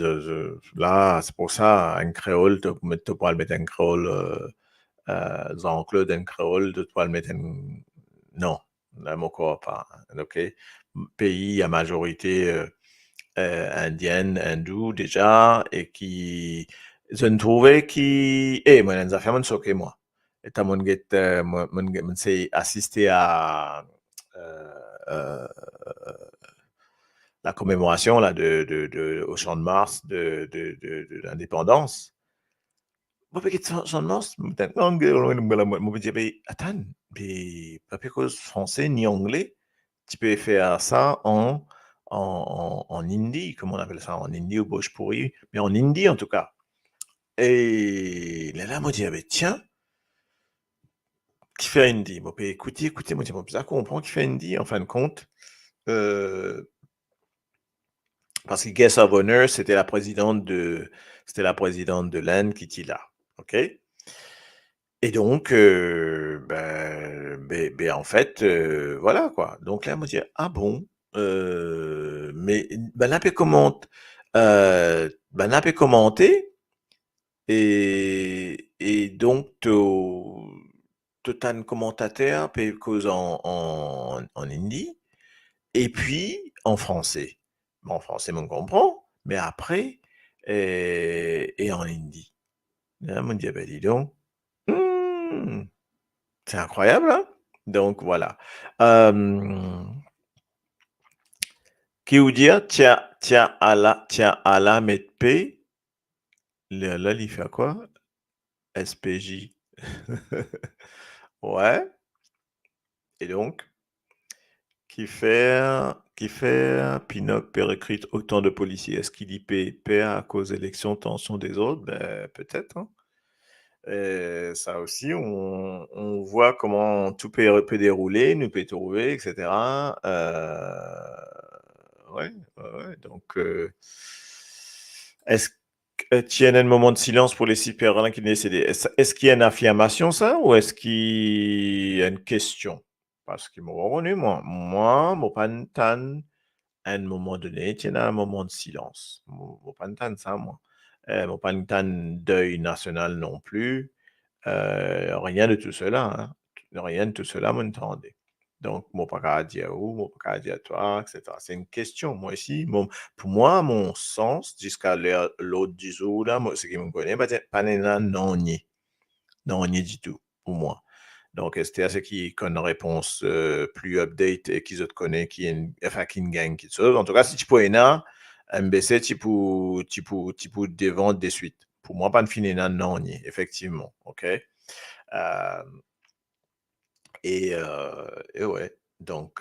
là, c'est pour ça, un créole, tu pourras le mettre un créole, Jean-Claude, un créole, tu pourras le mettre un... Non, là, mon corps pas, OK. Pays à majorité indienne, hindoue déjà, et qui, je ne trouvais qui, moi, les affaires, mon choqué, moi. Et t'as mon c'est assisté à euh, euh, la commémoration là au Champ de Mars de l'indépendance. Moi, peut Champ de Mars, moi, je dis, attends, mais pas cause français ni anglais, tu peux faire ça en hindi, comment on appelle ça, en hindi ou bhojpuri, mais en hindi en tout cas. Et là, moi, je dis, ah, ben, tiens, qui fait hindi? Bon, ben, écoutez, moi, je dis, bon, ça comprend qui fait hindi, en fin de compte. Parce que Guest of Honor, c'était la présidente de l'Inde qui était là. OK? Et donc, en fait, voilà quoi. Donc là, moi, je dis, ah bon, mais ben, là, là, peut commenter et donc, tu as un commentateur peut cause en hindi et puis en français. Bon, en français, on comprend, mais après, et en hindi. Là, on dit, ben, dis donc, hmm, c'est incroyable, hein? Donc, voilà. Qui vous dire, tiens, à la mettre P, là, il fait quoi? SPJ. Ouais. Et donc, Pinocchio recrute autant de policiers. Est-ce qu'il y paie à cause d'élections, tension des autres? Ben, peut-être, hein. Ça aussi, on voit comment tout peut dérouler, nous peut trouver, etc. Ouais, ouais, ouais. Donc, est-ce que tu as un moment de silence pour les six pèlerins qui sont décédés? Est-ce qu'il y a une affirmation, ça, ou est-ce qu'il y a une question? Parce que moi, mon pantan, à un moment donné, tu as un moment de silence. Mon pantan, ça, moi. Mon pantan deuil national non plus. Rien de tout cela, hein. Rien de tout cela m'entendait. Donc, mon pas dire où, mon pas dire toi, etc. C'est une question. Moi aussi, pour moi, mon sens, jusqu'à l'autre du jour, là, moi, ce qui me connaît, pas non, ni. Non, ni du tout, pour moi. Donc, c'était à ce qui est une réponse plus update et qu'ils autres connaissent, qui est enfin, qui gagne, qui chose. En tout cas, si tu peux là, MBC, tu peux devant de suite. Pour moi, pas de finir non, ni, effectivement. OK? Euh, et ouais, donc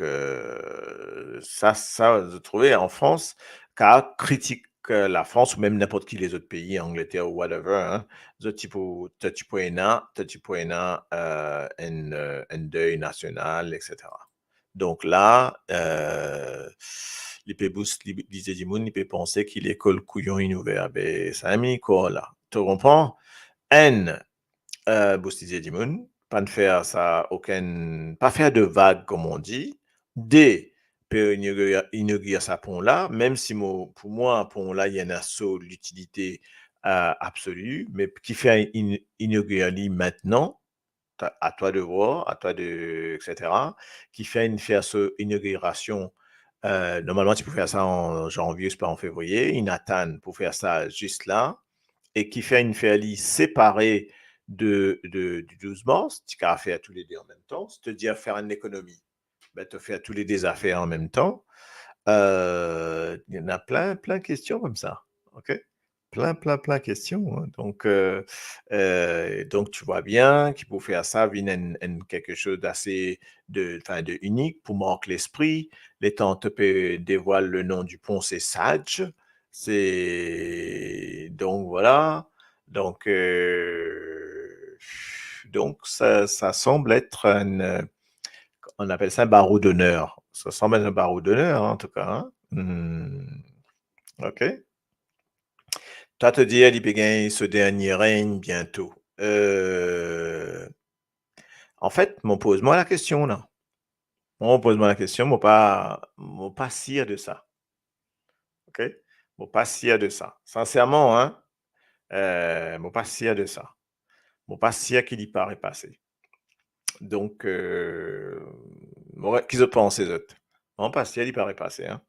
ça, je trouvais en France, car critique la France ou même n'importe qui les autres pays, Angleterre ou whatever, hein, tu peux un deuil national, etc. Donc là, les pébus, disait Dimoun, il peut penser qu'il est col couillon inouvert. Ben, ça a mis quoi là? Tu comprends? N, Boustisé Dimoun, pas de faire ça, pas faire de vagues, comme on dit. D, peut inaugurer sa pont là, même si pour moi, un pont là, il y en a sur l'utilité absolue, mais qui fait inaugurer maintenant, à toi de voir, à toi de, etc., qui fait une faire ce inauguration. Normalement, tu peux faire ça en janvier, c'est pas en février. Une attend pour faire ça juste là et qui fait une fairly séparée du 12 mars, tu as faire tous les deux en même temps, c'est-à-dire faire une économie. Ben, tu fais tous les deux affaires en même temps. Il y en a plein de questions comme ça. OK? Plein de questions, hein. Donc, tu vois bien qu'il faut faire ça, quelque chose d'assez de unique pour marquer l'esprit. Les temps te dévoilent le nom du pont, c'est Sage. Donc voilà. Donc, ça semble être on appelle ça un barreau d'honneur. Ça semble être un barreau d'honneur, hein, en tout cas, hein. OK. Toi, te dire, il peut gagner ce dernier règne bientôt. En fait, pose-moi la question, là. Pose-moi la question, pas sire de ça. OK? Pas sire de ça. Sincèrement, hein? Pas sire de ça. Pas sire qu'il y paraît passer. Donc, qu'ils ont pensé, les autres. Pas sire, il paraît passer, hein?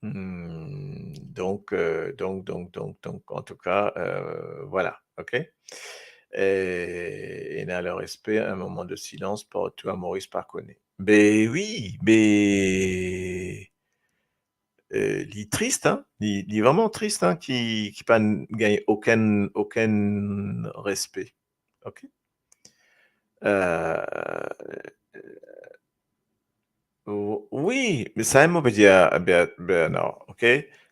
Donc, en tout cas, voilà, OK? Et dans le respect, un moment de silence pour toi, Maurice Parconnet. Ben oui, mais il est triste, hein? Il est vraiment triste, hein, qui pas gagne aucun respect. OK? Euh, oui, mais ça, on peut dire, Bernard, OK?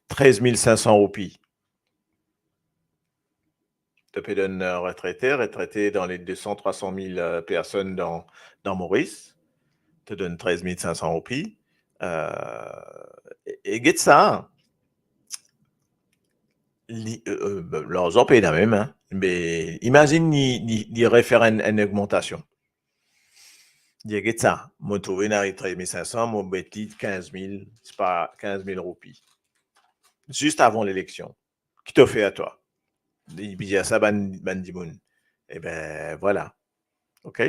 13 500 roupies. Tu peux donner retraité dans les 200-300 000 personnes dans Maurice, te donne 13 500 roupies. Et get ça, leurs ont payé la même, hein. Mais imagine, ils refaire une augmentation. Get ça, moi, trouvé dans 13 500, moi, bêtis 15 000, c'est pas 15 000 roupies. Juste avant l'élection. Qui t'a fait à toi? Il dit à ça, Bandimoun. Eh ben, voilà. OK?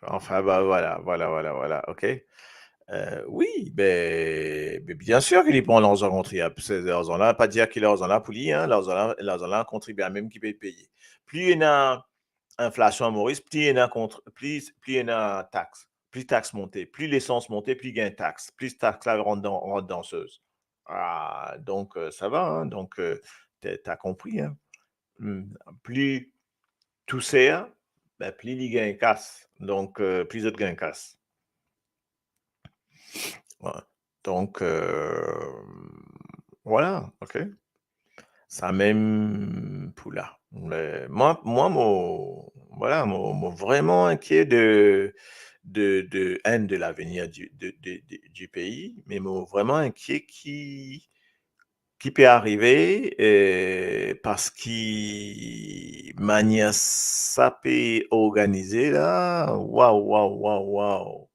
Enfin, bah, voilà, OK. Oui, mais bien sûr qu'il y prend l'argent contribuable. Ces argent-là, pas dire qu'il est argent-là pour lui, hein, l'argent-là contribue à même qui peut payer. Plus il y a inflation à Maurice, plus il y a plus il y a taxe. Plus taxe montée, plus l'essence montée, plus il y a une taxe. Plus taxe là rentre danseuse. Ah, donc, ça va, hein, donc, t'as compris, hein. Plus tout sert, ben, plus il gagne casse. Donc, plus il gagne casse. Ouais. Donc, voilà, OK. Ça même pour là. Mais voilà, moi vraiment inquiet de haine de l'avenir du pays, mais moi vraiment inquiet qui peut arriver parce qu'il manière ça peut organiser là. Waouh, waouh, waouh, waouh.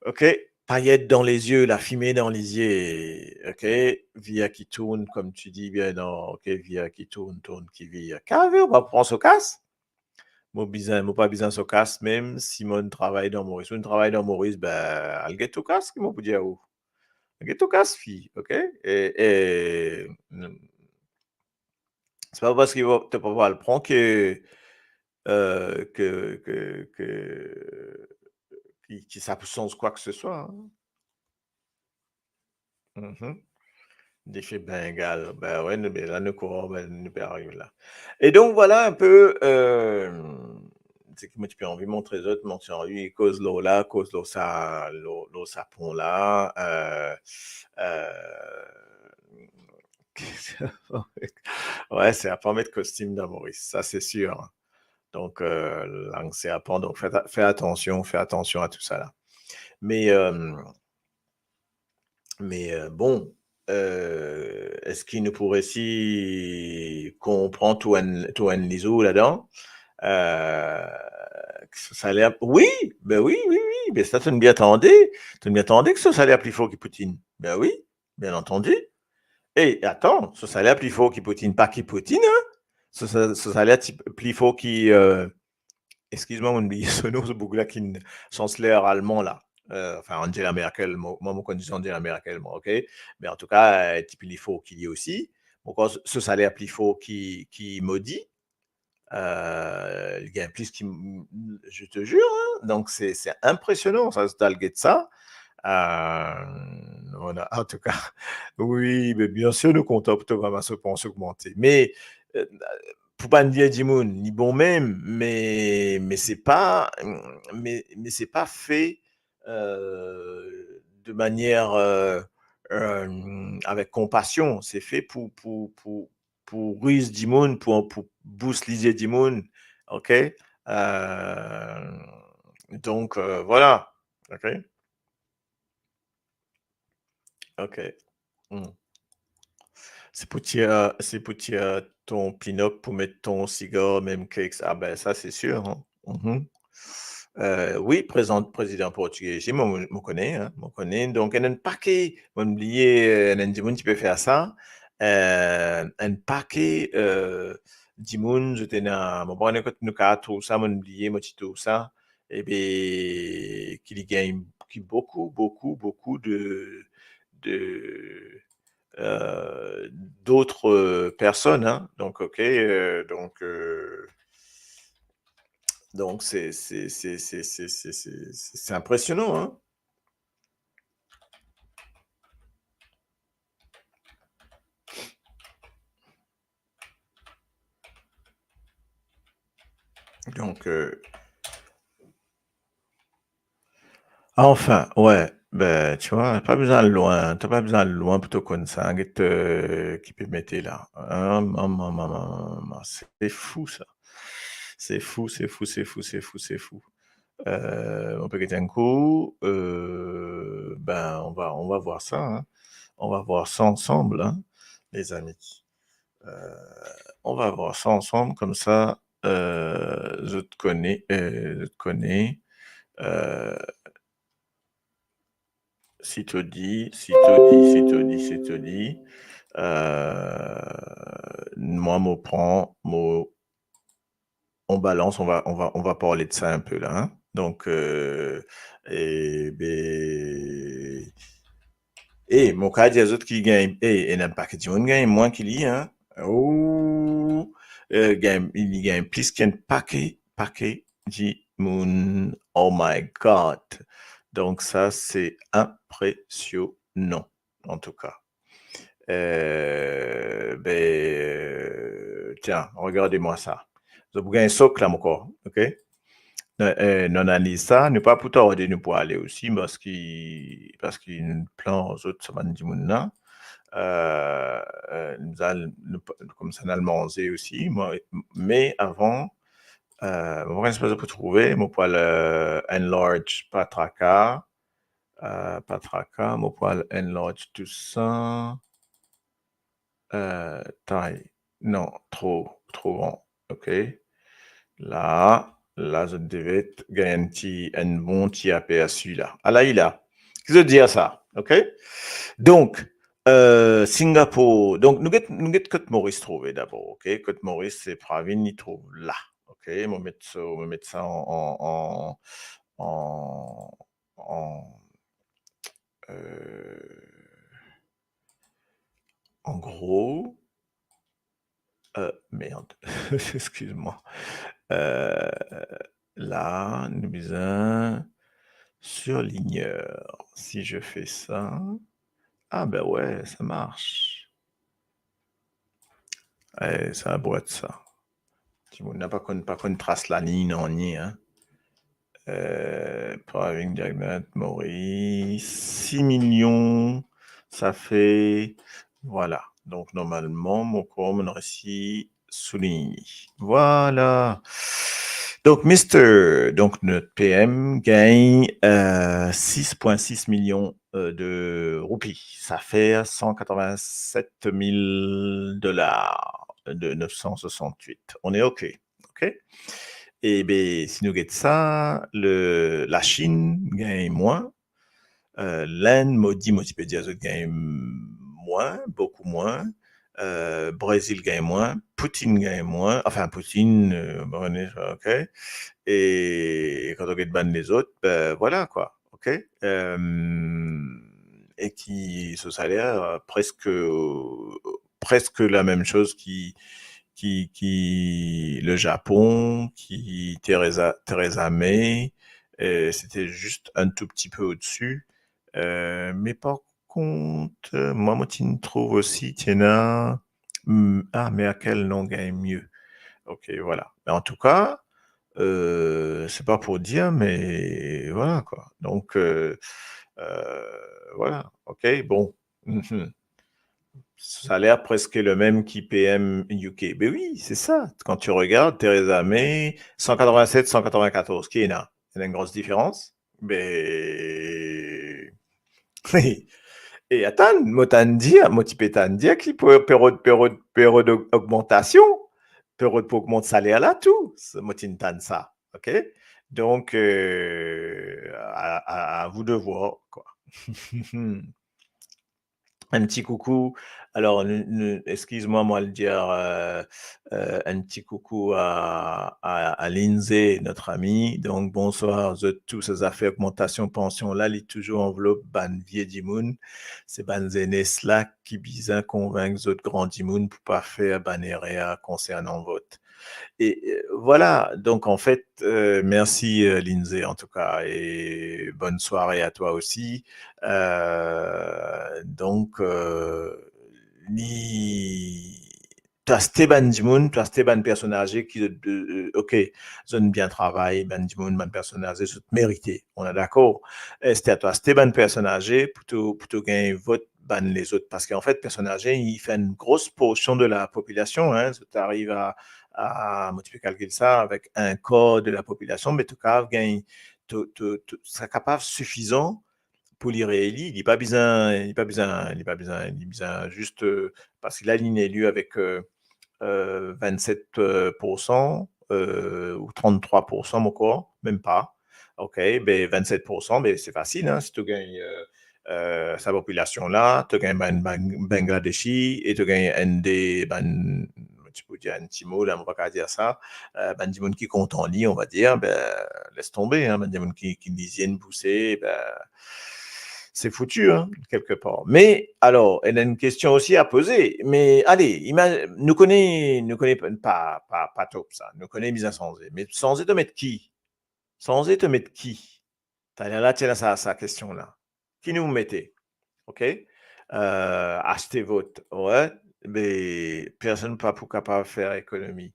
OK. Paillettes dans les yeux, la fumée dans les yeux. OK. Via qui tourne, comme tu dis bien, non. OK. Via qui tourne, tourne qui vire. Carré, on va prendre ce casse. Moi, pas besoin de casse, même si mon travail dans Maurice. Mon travail dans Maurice, ben, elle get au casse, qui m'a peut dire où. Elle get au casse, fille. OK. Et c'est pas parce qu'il va te pas le prendre que ça change quoi que ce soit. Hein. Mhm. D'effet Bengale. Ben ouais, mais là, le courant ben, nous peut arriver là. Et donc, voilà un peu c'est que moi, tu peux envie de montrer les autres, montrer en lui, cause l'eau là, cause l'eau sapon là. Ouais, c'est à pas mettre costume dans Maurice, ça c'est sûr. Hein. Donc, langue, c'est à prendre. Donc, fais attention à tout ça là. Mais, bon, est-ce qu'il nous pourrait si qu'on prend tout un liso là-dedans? Ça a l'air. Oui, ben oui, oui, oui, mais ça, tu ne m'y attendais. Tu ne m'y attendais que ça a l'air plus fort que Poutine. Ben oui, bien entendu. Et attends, ça a l'air plus fort que Poutine, pas qui Poutine, hein? Ça a l'air plus fort qui. Excuse-moi, on oublie ce nom, ce bouc-là, qui est chancelière allemand, là. Enfin, Angela Merkel, moi, mon condition Angela Merkel, moi, ok? Mais en tout cas, type il faut qu'il y ait aussi. Donc, ce salaire plus faux qui maudit, il gagne plus qui, je te jure, hein? Donc, c'est impressionnant, ça, c'est de ça. Voilà, en tout cas, oui, mais bien sûr, nous comptons pour vraiment se penser augmenter. Mais, pour pas dire du monde, ni bon même, mais c'est pas, mais c'est pas fait de manière avec compassion. C'est fait pour ruse du monde, pour booster du monde, ok. Donc voilà, ok, ok. Mm. C'est pour tirer ton pin-up pour mettre ton cigare, même cake. Ah ben ça, c'est sûr. Hein. Mhm. Oui, président portugais, moi, je connais, hein, je connais. Donc, il y a un paquet, on oublié, il y a du monde qui peut faire ça. Un paquet du monde, j'étais dans, mon bon, quand nous avons tout ça, on oublié, moi, tout ça. Et bien, qu'il gagne beaucoup, beaucoup, beaucoup de d'autres personnes. Hein. Donc, OK. Donc, c'est impressionnant. Hein. Donc, enfin, ouais. Ben, tu vois, pas besoin de loin. T'as pas besoin de loin pour te connaître ça. Qui peut mettre là. Hein, c'est fou, ça. C'est fou, c'est fou, c'est fou, c'est fou, c'est fou. On peut un coup. Ben, on va voir ça. Hein. On va voir ça ensemble, hein, les amis. On va voir ça ensemble, comme ça, je te connais, si te dit, moi, on balance, on va parler de ça un peu là. Hein. Donc, mon cas, il y a des autres qui gagnent, et n'aime pas que tu gagne moins qu'il y a. Hein. Oh, il gagne plus qu'un paquet de monde. Oh my God. Donc, ça, c'est impressionnant, en tout cas. Tiens, regardez-moi ça. Vous avez un socle là, encore, ok? Non analyse ça, ne pas pour tarder, nous pour aller aussi, parce qu'il plan aux autres semaines du monde là. Comme ça, on a mangé aussi. Mais avant, mon espace pour trouver, mon poil enlarge patraka, mon poil enlarge tout ça. Taille. Non, trop grand. OK. Là, je devais gagner un bon petit aperçu là. Ah là, il a. Qu'est-ce que je dis à ça? OK? Donc, Singapour. Donc, nous avons Côte Maurice trouvé d'abord. OK? Côte Maurice, c'est Pravin, il trouve là. OK? On va mettre ça en gros. Merde. Excuse-moi. Là, nous besoin surligneur. Si je fais ça. Ah ben ouais, ça marche. Ouais, ça boîte ça. On n'a pas qu'on trace la ligne en ni, hein. Praving Jagnat, Maurice, 6 millions, ça fait, voilà. Donc, normalement, mon com, on aurait ici souligné. Voilà. Donc, donc notre PM gagne 6,6 millions de roupies. Ça fait 187 000 dollars de 968. On est OK. OK? Et bien, si nous regardons ça, la Chine gagne moins, l'Inde, maudit, peut dire, gagne moins, beaucoup moins, Brésil gagne moins, Poutine gagne moins, enfin, Poutine, OK. Et quand on regarde les autres, ben voilà, quoi, OK. Et qui, ce salaire, presque la même chose le Japon, Theresa May, c'était juste un tout petit peu au-dessus. Mais par contre, moi, tu trouve aussi, tiens, Merkel non gagne mieux. Ok, voilà. Mais en tout cas, c'est pas pour dire, mais voilà, quoi. Donc, voilà, ok, bon. Ça a l'air presque le même qu'IPM UK. Ben oui, c'est ça. Quand tu regardes, Theresa May, 187, 194, qui est là? Il y a une grosse différence. Ben... Et attends, motipetandia qui peut période d'augmentation, période pour augmenter salaire là, tout. Motintan ça, ok? Donc, à vous de voir, quoi. Un petit coucou. Alors, excuse-moi, moi, le dire, un petit coucou à Lindsay, notre ami. Donc, bonsoir, tous ces affaires augmentation pension là, il toujours enveloppe ban vieux dimoun. C'est ban zéné slack qui bizarre convaincre les autres grands dimoun pour pas faire banéréa concernant vote. Et voilà, donc en fait, merci Lindsay en tout cas, et bonne soirée à toi aussi. Donc, toi Stéban Dimoun, toi Stéban personnage qui, ok, zone bien travail, Ben Dimoun, ban personnage, c'est mérité, on est d'accord. C'était à toi Stéban personnage, plutôt gagner vote ban les autres, parce qu'en fait, personnage, il fait une grosse portion de la population, hein, tu arrives à multiplier calculer ça avec un quart de la population, mais tu seras capable suffisant pour l'y réélire. Il n'est pas besoin juste parce qu'il a une élu avec 27% ou 33%, mon corps, même pas. OK, ben 27%, ben c'est facile, hein, si tu gagnes sa population là, tu gagnes Bangladeshi et tu gagnes ND, tu peux dire un petit mot, là, on va pas dire ça, ben, du monde qui compte en lit, on va dire, ben, laisse tomber, hein, ben, du monde qui lisienne pousser, ben, c'est foutu, hein, quelque part. Mais, alors, elle a une question aussi à poser. Mais, allez, nous connaît pas top, ça. Nous connaît bien Sanzé. Mais Sanzé te mettre qui? Sanzé te mettre qui? Là, tiens, sa question, là. Qui nous mettez? OK? Acheter votre. Ouais. Mais personne pas pour capable de faire économie.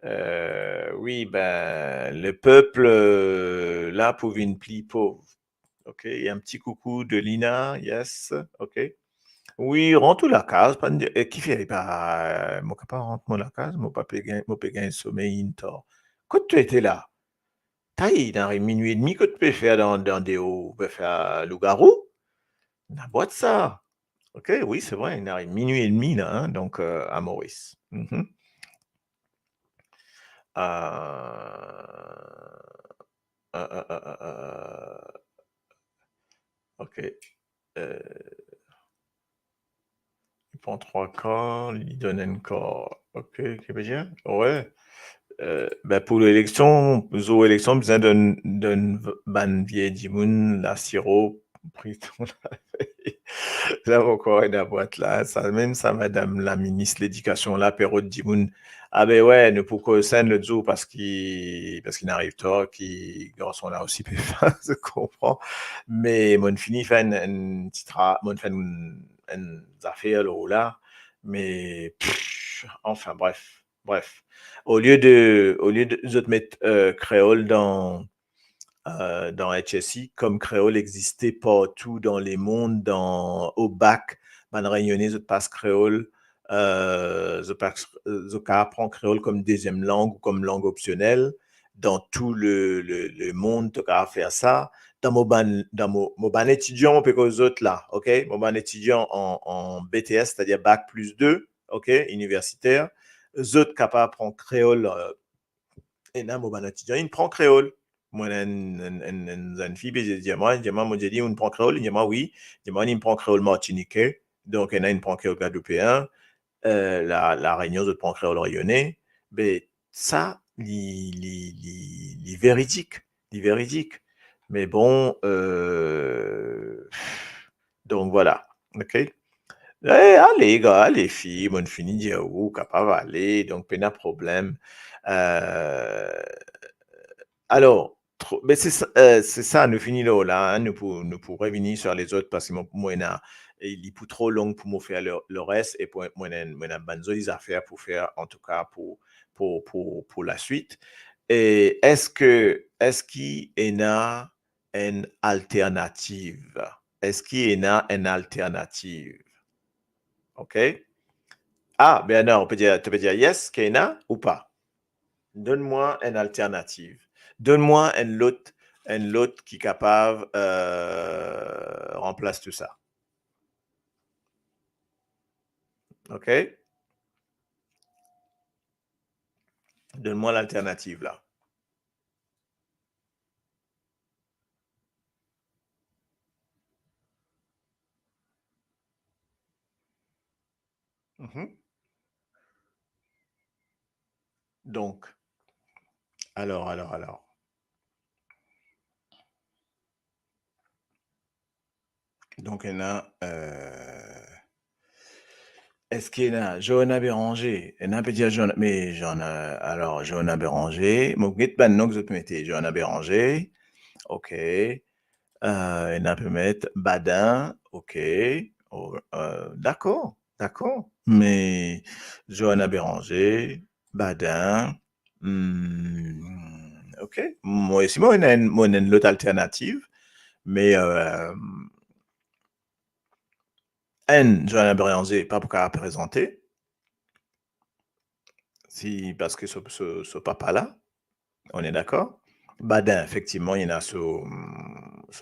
Oui, ben, le peuple, là, pour une pli pauvre. OK, et un petit coucou de Lina, yes, OK. Oui, rentre la case, pas qui fait pas, mon pas rentre moi la case, mon pas gain sommeil into. Quand tu étais là, t'as eu dans les minuit et demi que tu peux faire dans des hauts, peut faire loup-garou, la boîte ça. OK, oui, c'est vrai, il arrive minuit et demi là, hein, donc à Maurice. Mhm. OK. Il prend 3 corps, il donne un corps. OK, que veut dire? Ouais. Ben pour l'élection, aux élections, besoin d'un ban vieille dimoun, la sirop, pris ton là encore une boîte là, ça, même ça, madame la ministre de l'éducation, là, Perrault dimoun, ah ben ouais, nous pour que ça le jour parce qu'il n'arrive pas, qui, garçon là aussi, peut faire, je comprends. Mais, mon fini fait un petit mon fait une affaire là, mais, enfin, bref. Au lieu de mettre créole dans HSI, comme créole existait partout dans les mondes, au bac, man réunionnais, je passe créole, je apprends créole comme deuxième langue ou comme langue optionnelle. Dans tout le monde, tu as faire ça. Mon ban étudiant, on peut que les autres là, OK? Mon ban étudiant en BTS, c'est-à-dire bac plus 2, OK? Universitaire. Les autres capables d'apprendre créole, et là, mon ban étudiant, il prend créole. Moi, une fille, j'ai dit, moi, j'ai dit, on prend créole. Il dit, moi, oui. Il dit, moi, il prend créole martiniquais. Donc, il y en a une prend créole guadeloupéen. La Réunion, je prends créole rayonnais. Mais ça, il véridique. Il véridique. Mais bon, donc voilà. OK? Allez, gars, allez, filles, bonne fini, dire où, capable aller, donc, pas de problème. Euh, alors, mais c'est ça, nous finissons là, hein, nous pour revenir sur les autres parce que moi, il est trop long pour me faire le reste et pour moi, on a besoin des affaires pour faire, en tout cas, pour la suite. Et est-ce qu'il y a une alternative? Est-ce qu'il y a une alternative? OK? Ah, ben non, tu peux dire yes, qu'il y en a ou pas? Donne-moi une alternative. Donne-moi un lot qui est capable remplace tout ça. OK? Donne-moi l'alternative là. Mhm. Donc, alors. Donc, il y en a. Est-ce qu'il y en a Johanna Béranger? Il y en a peut dire Johanna, mais alors, Johanna Béranger. Mon guide, ben non, que vous mettez Johanna Béranger. OK. Il y en a peut mettre Badin. OK. Oh, d'accord. Mais Johanna Béranger, Badin. OK. Moi aussi, moi, on a une autre alternative. Mais Johanna Béranger, pas pour qu'elle présenter. Si, parce que ce papa-là, on est d'accord. Badin, effectivement, il y en a ce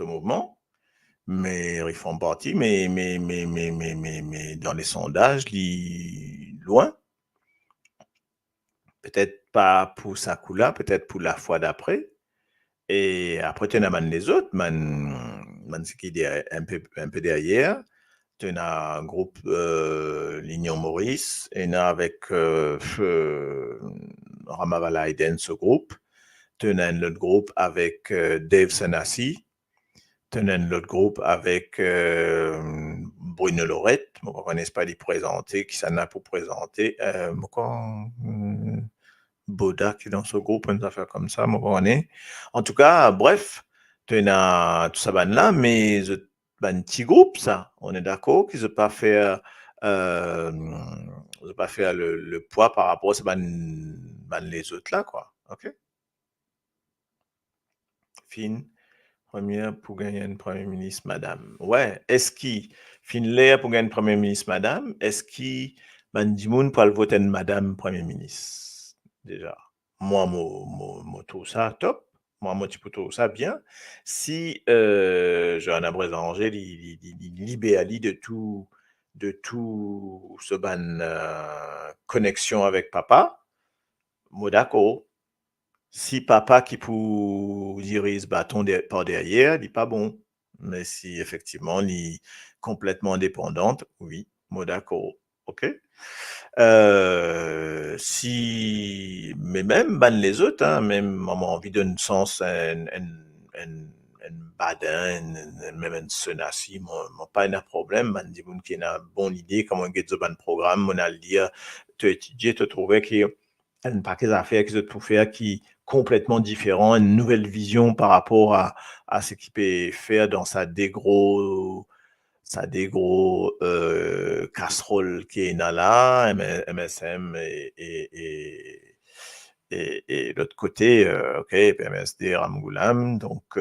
mouvement, mais ils font partie, mais dans les sondages, loin. Peut-être pas pour ça coup-là, peut-être pour la fois d'après. Et après, tu en as les autres, ce qui est un peu derrière. Tu as un groupe Lignon Maurice, et là avec Ramavala Eden, ce groupe. Tu as un autre groupe avec Dave Sanassi. Tu as un autre groupe avec Bruno Lorette. Je ne connais pas les présenter, qui s'en a pour présenter. Boda qui est dans ce groupe, une affaire comme ça, en tout cas, bref, tu as tout ça là, mais un petit groupe, ça, on est d'accord qu'ils ne pas faire pas faire le poids par rapport à ces les autres là, quoi. OK? Fine. première pour gagner un premier ministre, madame. Ouais, est-ce qu'il Finlay pour gagner un premier ministre, madame? Est-ce qu'il Bandimoun pour le voter une madame premier ministre? Déjà, moi, moi, tout ça, top. Moi, tu peux tout ça bien. Si Jean Abré-Angers, il libéralise de tout ce ban connexion avec papa, moi d'accord. Si papa qui pour diriger ce bâton par derrière, il n'est pas bon. Mais si effectivement, il est complètement indépendante, oui, moi d'accord. OK? Si, mais même ban les autres, hein, même on a envie d'un sens, un badin, même un senassi, pas un problème, man dit qui a une bonne idée, comment on get ban programme, on a le dire, te étudier, te trouver qu'il y a un paquet d'affaires qu'ils ont pour faire qui complètement différent, une nouvelle vision par rapport à ce qu'il peut faire dans sa dégros casserole qui est là, MSM et l'autre côté, OK, PMSD Ramgoulam, donc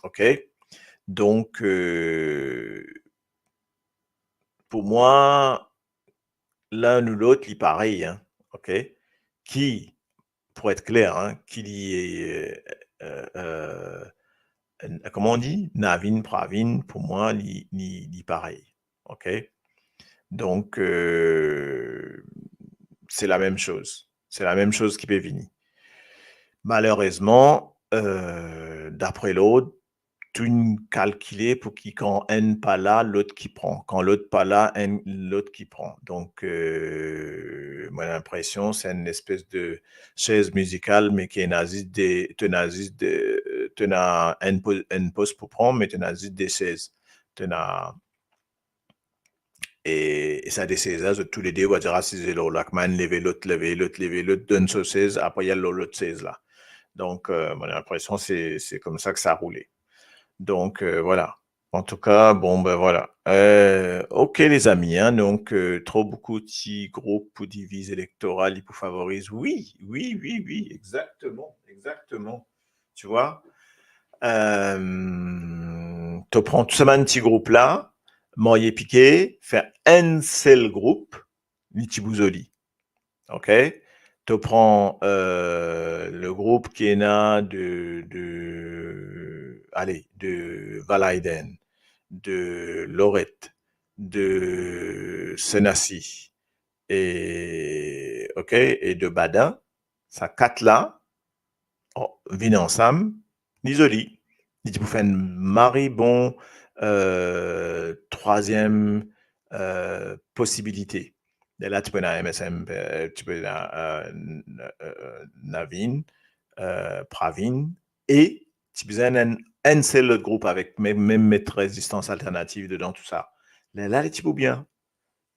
OK, donc pour moi, l'un ou l'autre, il est pareil, hein, OK, qui, pour être clair, hein, qui est comment on dit? Navin, Pravin, pour moi, il pareil. OK? Donc, c'est la même chose. C'est la même chose qui peut venir. Malheureusement, d'après l'autre, tout calculé pour qui, quand un pas là, l'autre qui prend. Quand l'autre pas là, l'autre qui prend. Donc, moi, j'ai l'impression c'est une espèce de chaise musicale, mais qui est naziste tu as un poste pour prendre, mais tu as des chaises. Et ça des 16 heures, tous les deux, on va dire, c'est là, lever l'autre, donne ce 16, après il y a l'autre 16 là. Donc, moi, j'ai l'impression c'est comme ça que ça a roulé. Donc, voilà. En tout cas, bon, ben voilà. OK, les amis, hein, donc, trop beaucoup de petits groupes pour diviser électoral, ils pour favoriser. Oui, oui, oui, oui, exactement, exactement. Tu vois? Tu prends tout ce petit groupe là, Moyer Piqué, faire un seul groupe, Litibouzoli. OK? Tu prends le groupe qui est là de Valaiden, de Lorette, de Senassi et OK, et de Badin, ça quatre là, viennent ensemble, l'isoli. Il vous fait un mari bon troisième possibilité. Et là, tu peux avoir MSM, tu peux avoir Navin, Pravin, et tu peux avoir un seul autre groupe avec même mettre résistance alternative dedans, tout ça. Là, tu peux bien.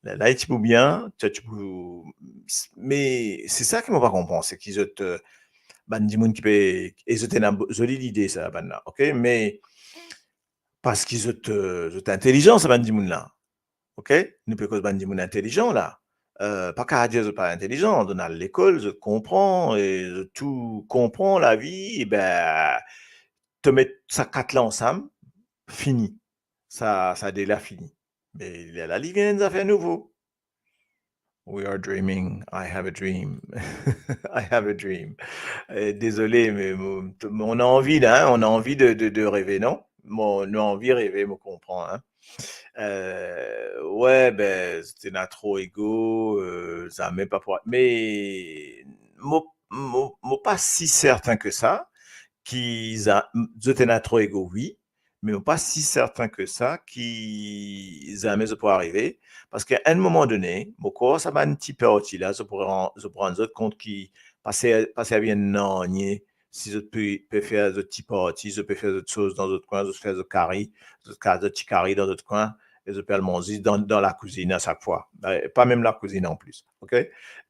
Là, tu peux bien. Mais c'est ça qui m'a pas compris, c'est qu'ils ont Bandimoun qui peut. Et c'était une jolie idée, ça, là. OK? Mais parce qu'ils ont intelligent, ce Bandimoun là. OK? Nous peut cause Bandimoun intelligent là. Pas qu'à dire pas intelligent, on a l'école, je comprends, et je tout comprend la vie, et ben, te mettre ça quatre là ensemble, fini. Ça déjà fini. Mais là, il vient de faire nouveau. We are dreaming. I have a dream. I have a dream. Désolé, mais on a envie, hein, on a envie de rêver, non? On a envie de rêver, me comprend, hein? Ouais, ben, c'était là trop égo, ça même pas pour. Mais, moi, pas si certain que ça, j'étais trop égo, oui, mais pas si certain que ça qu'ils jamais ça pourrait arriver. Parce qu'à un moment donné, mon corps, ça va un petit peu aussi là, je pourrais rendre compte qui passer à bien non, si je peux faire de petits parties, je peux faire d'autres choses dans d'autres coins, je peux faire de carré, de petits carrés dans d'autres coins, et je peux le manger dans la cuisine à chaque fois. Pas même la cuisine en plus. OK?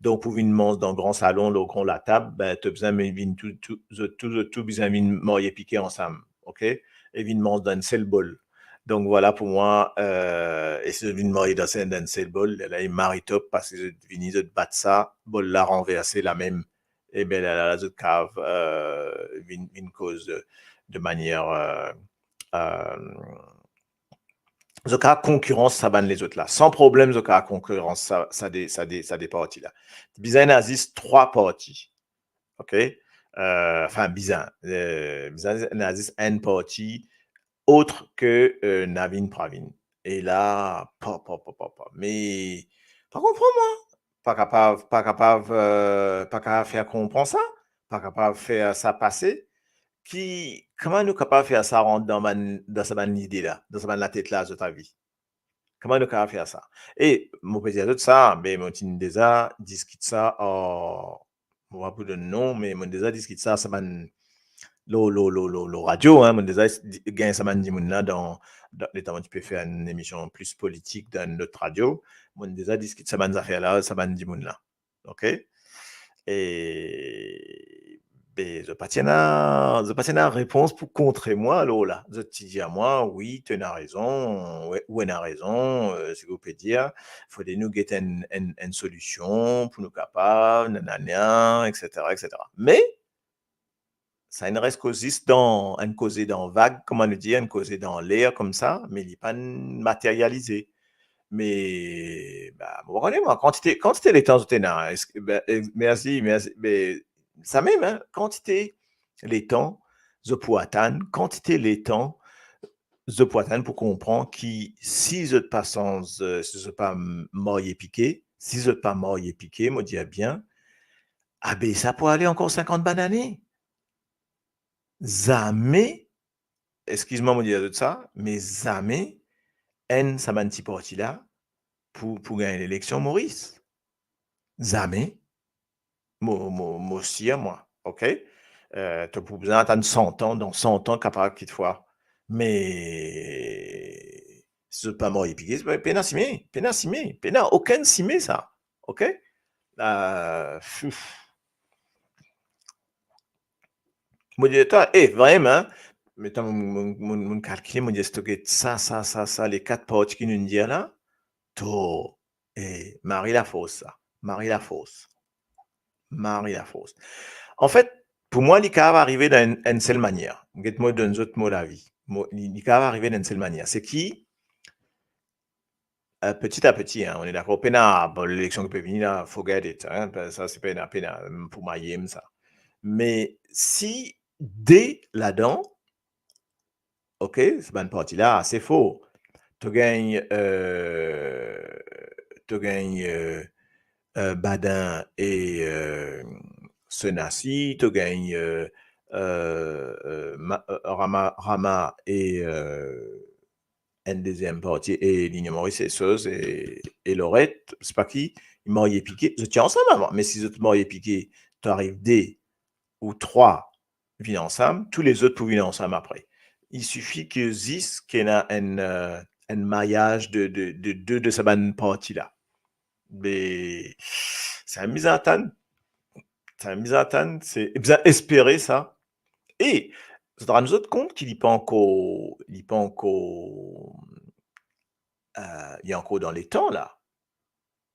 Donc, pour venir manger dans le grand salon, le grand la table, ben, tu as besoin de tout besoin de manger piqué ensemble. OK? Et venir manger dans un seul bol. Donc, voilà pour moi, et si je viens de manger dans un seul bol, là, il marie top parce que je viens de battre ça, bol là renversé, la même et bien la zot cave une cause de manière Zoka concurrence ça ban les autres là. Sans problème, Zoka concurrence ça des parties là. Bizarre nazis trois parties. OK? Enfin, bizarre. Bizarre nazis une partie autre que Navin Pravin. Et là, mais pas comprendre moi. Pas capable faire comprendre ça. Pas capable faire ça passer. Comment nous capable de faire ça rentrer dans sa idée là, dans sa la tête là de ta vie? Comment nous capable de faire ça? Et mon petit de ça, ben mon tin déjà discute ça on va pas de nom mais mon déjà discute ça ça ban lo radio hein mon déjà gagne ça ban dit mon là dans les temps tu peux faire une émission plus politique dans notre radio, mon déjà discute ça ban affaire là, ça ban dit mon là. OK? Et ben, je pas tiens réponse pour contrer moi, là. Je te dis à moi, oui, tu as raison, ouais, ou elle a raison, si vous pouvez dire, il faut nous get une solution pour nous capables, nanana, etc., etc. Mais, ça ne reste une causée dans vague, comment le dire, une causée dans l'air, comme ça, mais il n'est pas matérialisé. Mais, bah, vous comprenez, moi, quantité les temps, merci, mais, ça même, hein, quantité les temps, je peux atteindre, quantité les temps, je peux atteindre pour comprendre qui, si je pas si je pas mort et piqué, si je pas mort et piqué, me dit bien, ah ben, ça peut aller encore 50 bananes. Jamais, excuse-moi, me dire de ça, mais jamais, ça m'a un petit parti là, pour gagner l'élection, Maurice. Jamais. Moi aussi, moi. OK? Tu n'as pas besoin d'attendre 100 ans, dans 100 ans, capable qu'il te fois. Mais, c'est pas mort épiqué, c'est pas simé, aucun simé, ça. OK? Moi, dis toi, vraiment, mais t'as mon calcul, moi, dis ça, les 4 parties qui nous disent là, tout, Marie Lafosse, ça. Marie Lafosse. En fait, pour moi, il va arriver dans une seule manière. Moi donne un autre mot la vie. Il va arriver dans une seule manière. C'est qui, petit à petit, hein, on est d'accord, l'élection qui peut venir, forget it, hein, ça c'est pas une peine pour mailler ça. Mais si dès là-dedans, OK, c'est pas une partie là, c'est faux. Tu gagnes, Badin et Senassi, tu gagnes Rama et une deuxième partie et Ligne Maurice et Seuse et Lorette, c'est pas qui, ils m'auraient piqué, je tiens ensemble avant, mais si tu m'auraient piqué, tu arrives des ou trois viennent ensemble, tous les autres peuvent venir ensemble après. Il suffit que 10 qu'il y ait un maillage de deux de cette partie-là. Mais c'est un mise en attente. C'est bien espérer ça. Et ça nous autres compte qu'il n'est pas encore, il y a encore dans les temps là.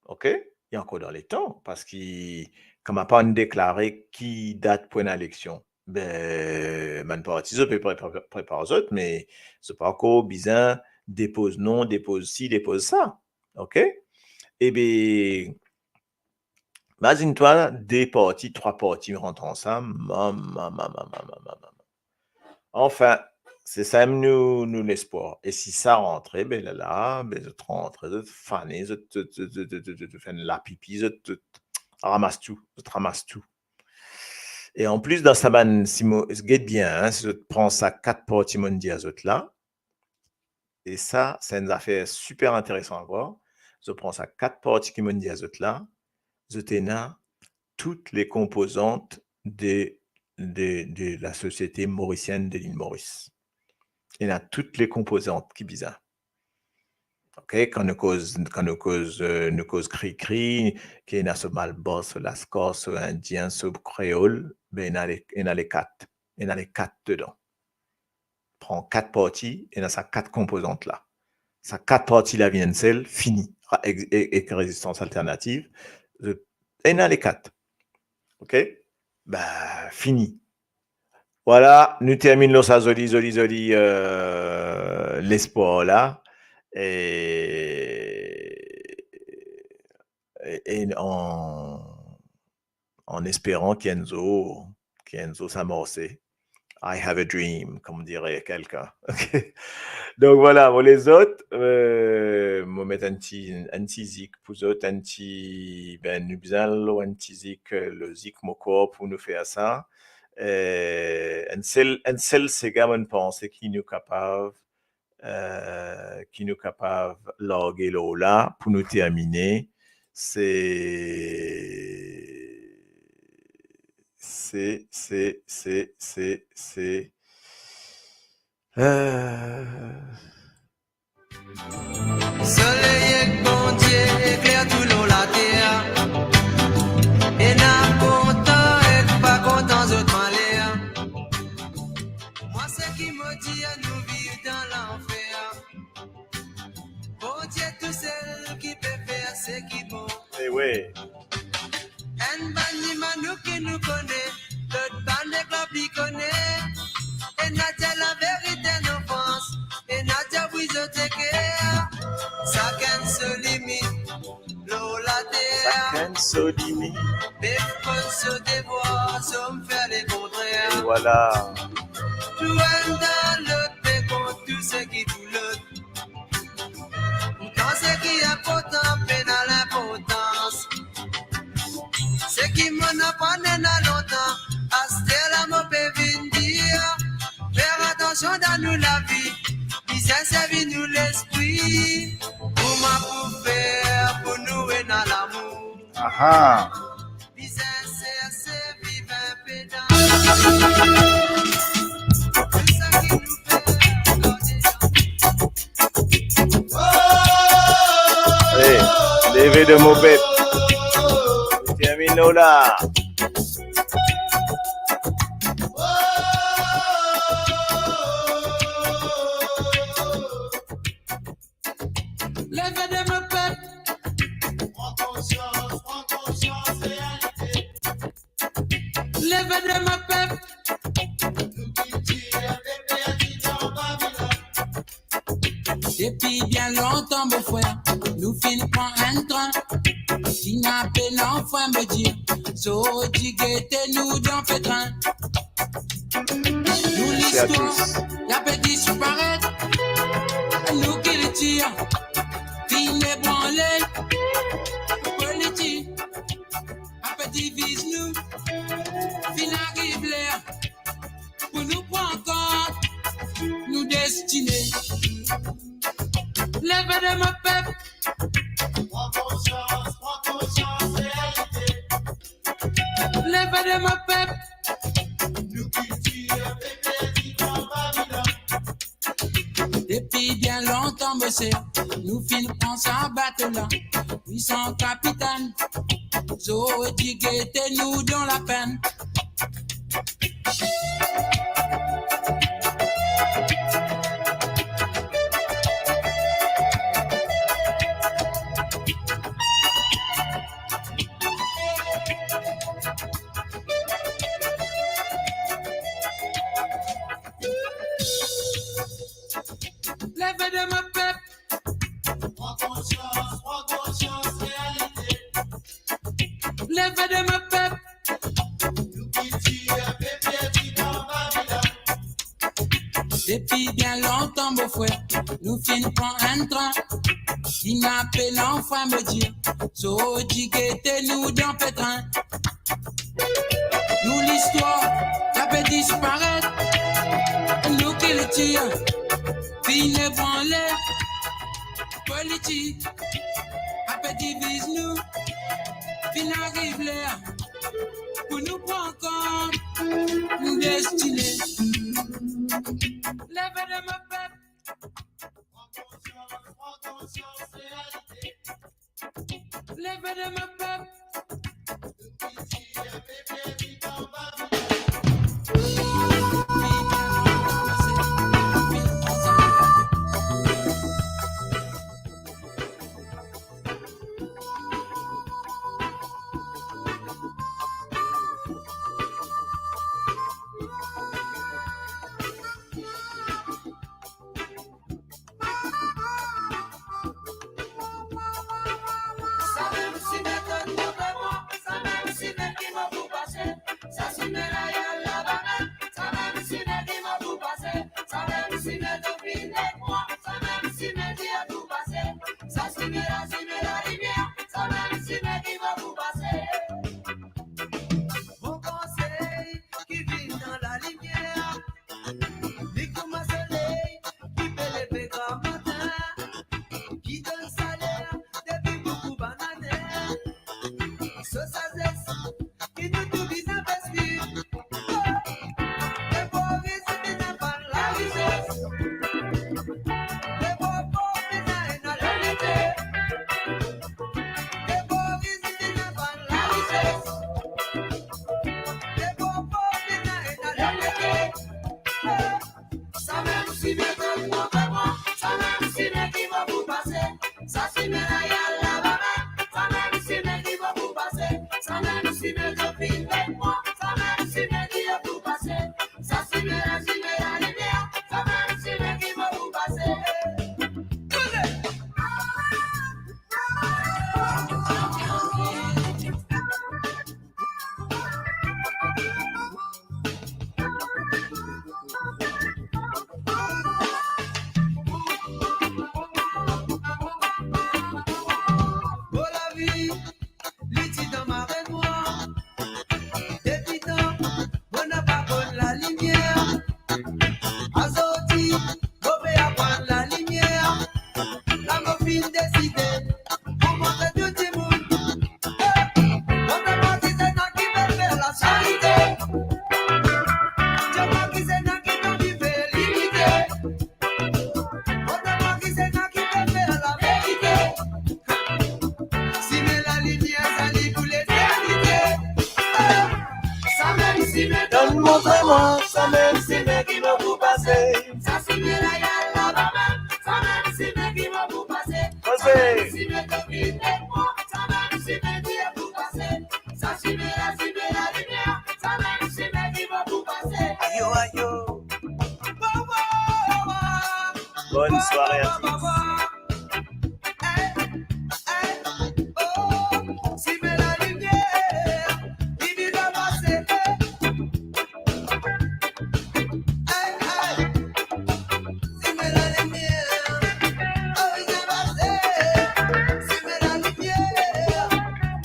OK? Il y a encore dans les temps parce qu'il comme pas déclaré qui date pour une élection. Ben, man parti, je peux préparer aux autres, mais c'est pas encore bizarre, dépose non, dépose ci, dépose ça. OK? Eh bien, imagine-toi, des parties, 3 parties rentrent ensemble. Enfin, c'est ça nous l'espoir. Et si ça rentre, ben là, ben je rentre, je fané, je fais la pipi, je ramasse tout, Et en plus, dans sa ban, si guette bien, hein, si je prends ça 4 parties mondiales là, et ça, c'est une affaire super intéressante à voir. Je prends ça 4 parties mondiales là, je t'ai toutes les composantes de la société mauricienne de l'île Maurice. Il y a toutes les composantes qui bizarre. OK, quand nous cause cri-cri, qu'il y a ce malboss, la scorce, indien, ce créole, ben il y a les 4. Il y en a les 4 dedans. Prends 4 parties, et il y a ça 4 composantes là. Ça 4 parties là viennent celle, fini. Et résistance alternative. Il y en a les 4. OK? fini. Voilà, nous terminons ça, l'espoir là. Et, et en espérant qu'Enzo s'amorce. I have a dream, comme dirait quelqu'un. Okay. Donc voilà, pour les autres, moi mettre un petit zik pour les autres, un petit nubzal ou un petit zik, le zik moko pour nous faire ça. Un seul c'est gamin penser qui nous capable loguer là pour nous terminer. C'est Soleil et bon Dieu éclaire tout l'eau la terre. Et n'a content et pas content je t'en. Moi c'est qui me dit à nous vivre dans l'enfer. Bon Dieu tout seul qui peut faire ce qui bon. Eh ouais. Un baniment nous qui nous connaît, l'autre bande de club qui connaît. Et n'a dit la vérité nous pense. Et n'a dit oui je te care. Chacun se limite, l'eau la terre. Chacun se limite. Mais qu'on se dévoile, sans me faire les contraires. Et voilà. Tout un dans l'autre, mais contre tout ce qui tout l'autre. Quand ce qui est important, peine à l'importance. Ce qui m'en a pas n'a longtemps, à ce là, mon bébé dire. Faire attention dans nous la vie. Ça servit nous l'esprit pour ma pour faire pour nous et dans l'amour. Aha. Sincère, c'est vivre un pédant. Tout ça qui nous fait garder. Allez, levez de mauvais. Terminons là. Lève de mon peuple. Prends conscience, réalité. Lève de mon peuple. Nous qui tirons des perdus dans Babylone. Depuis bien longtemps, mon frère, nous finissons par un train. Qui n'a pas l'enfant me dire, so nous dans le train. Nous l'histoire, y'a pas disparaître. Nous qui le tirons. Fine branlé, politique, après divise nous, fin arrive l'air, pour nous prendre compte, nous destinés. Lève de mon peuple, Prends conscience, réalité. lève de mon peuple, Nous qui tirons des perdus dans Babylone. depuis bien longtemps, monsieur, nous finissons en s'en battre là, 800 capitaines, so nous dans la peine. Lève de mon peuple, Prends conscience, réalité. lève de mon peuple, Nous qui tirons des perdus dans Babylone. depuis bien longtemps, mon frère, nous finissons par un train. Qui n'a pas l'enfant me dire, so nous dans le train. Nous l'histoire, ça peut disparaître. Nous qui le tirons, fine branlé, politique, après divise nous, fin arrive l'air, pour nous prendre compte, nous destinés. Lève de mon peuple, Prends conscience, réalité. lève de mon peuple. Nous qui tirons des perdus dans Babylone. So sagesse qui nous tout bien perspire. Les pauvres ils ne pas la richesse. Les pauvres ils n'ont pas l'unité. Les pauvres ils ne pas la richesse. Les pauvres ils n'ont pas l'unité. Ça même si mes deux mots fait moi, ça même si mes qui va vous passer, ça si mes la yalla va même, ça même si mes qui va vous passer, ça même si mes copines avec moi, ça même si mes qui va vous passer, ça si mes la lumière, ça même si mes qui va vous passer. Oh la vie, l'iti dans ma mémoire. Depuis temps, on n'a pas bonne la lumière. Azoti, on peut apprendre la lumière. La mofine décidée, pour montrer tout le monde. On t'a pas dit c'est nous qui veut faire la charité. Tu vois qui c'est nous qui t'ont dit faire l'unité. On t'a pas dit c'est nous qui veut faire la vérité. Si mais la lumière, ça lit pour l'éternité. Ça même si mais donne montre-moi, ça même si mais qui va vous passer. Ça si mais la yalla va même, ça même si mais qui va vous passer. Ça même si mais copine avec moi, ça même si mais qui va vous passer. Ça si mais la lumière, ça même si mais qui va vous passer. Ayo, ayo. Bonne soirée à tous. Si mais la lumière, il va passer. Si mais la lumière, oh il va passer. Si mais la lumière,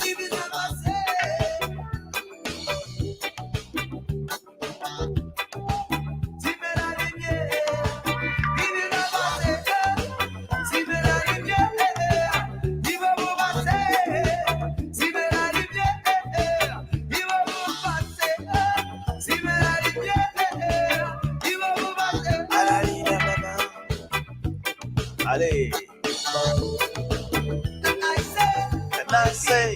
il va passer. Si mais la lumière, il va passer. Si mais la lumière, il va vous passer. Si mais la lumière, il va vous passer. Si mais la lumière, il va vous passer. À la ligne, maman. Allez, I say, and I say,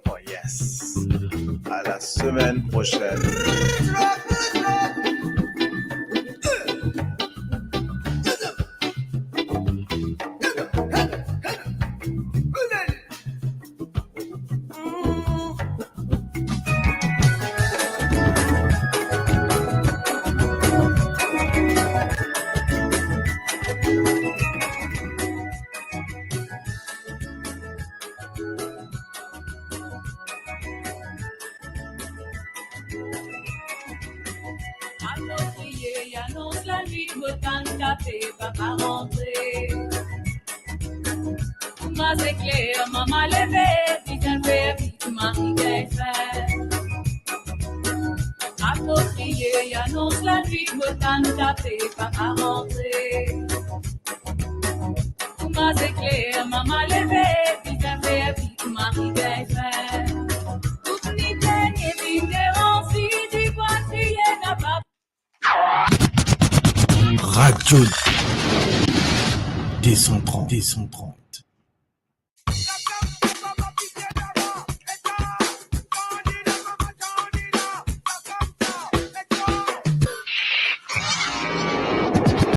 oh yes. À la semaine prochaine. Approprié, annonce la nuit, autant de café, papa rentré. Moi c'est clair, maman levé, puis elle fait vite, Marie qu'elle fait. Approprié, annonce la nuit, autant de café, papa rentré. Moi c'est clair, maman levé, puis elle fait vite, Marie qu'elle fait. Toute nuit, et puis t'es rentré, tu vois, tu es n'a pas. Radio 230.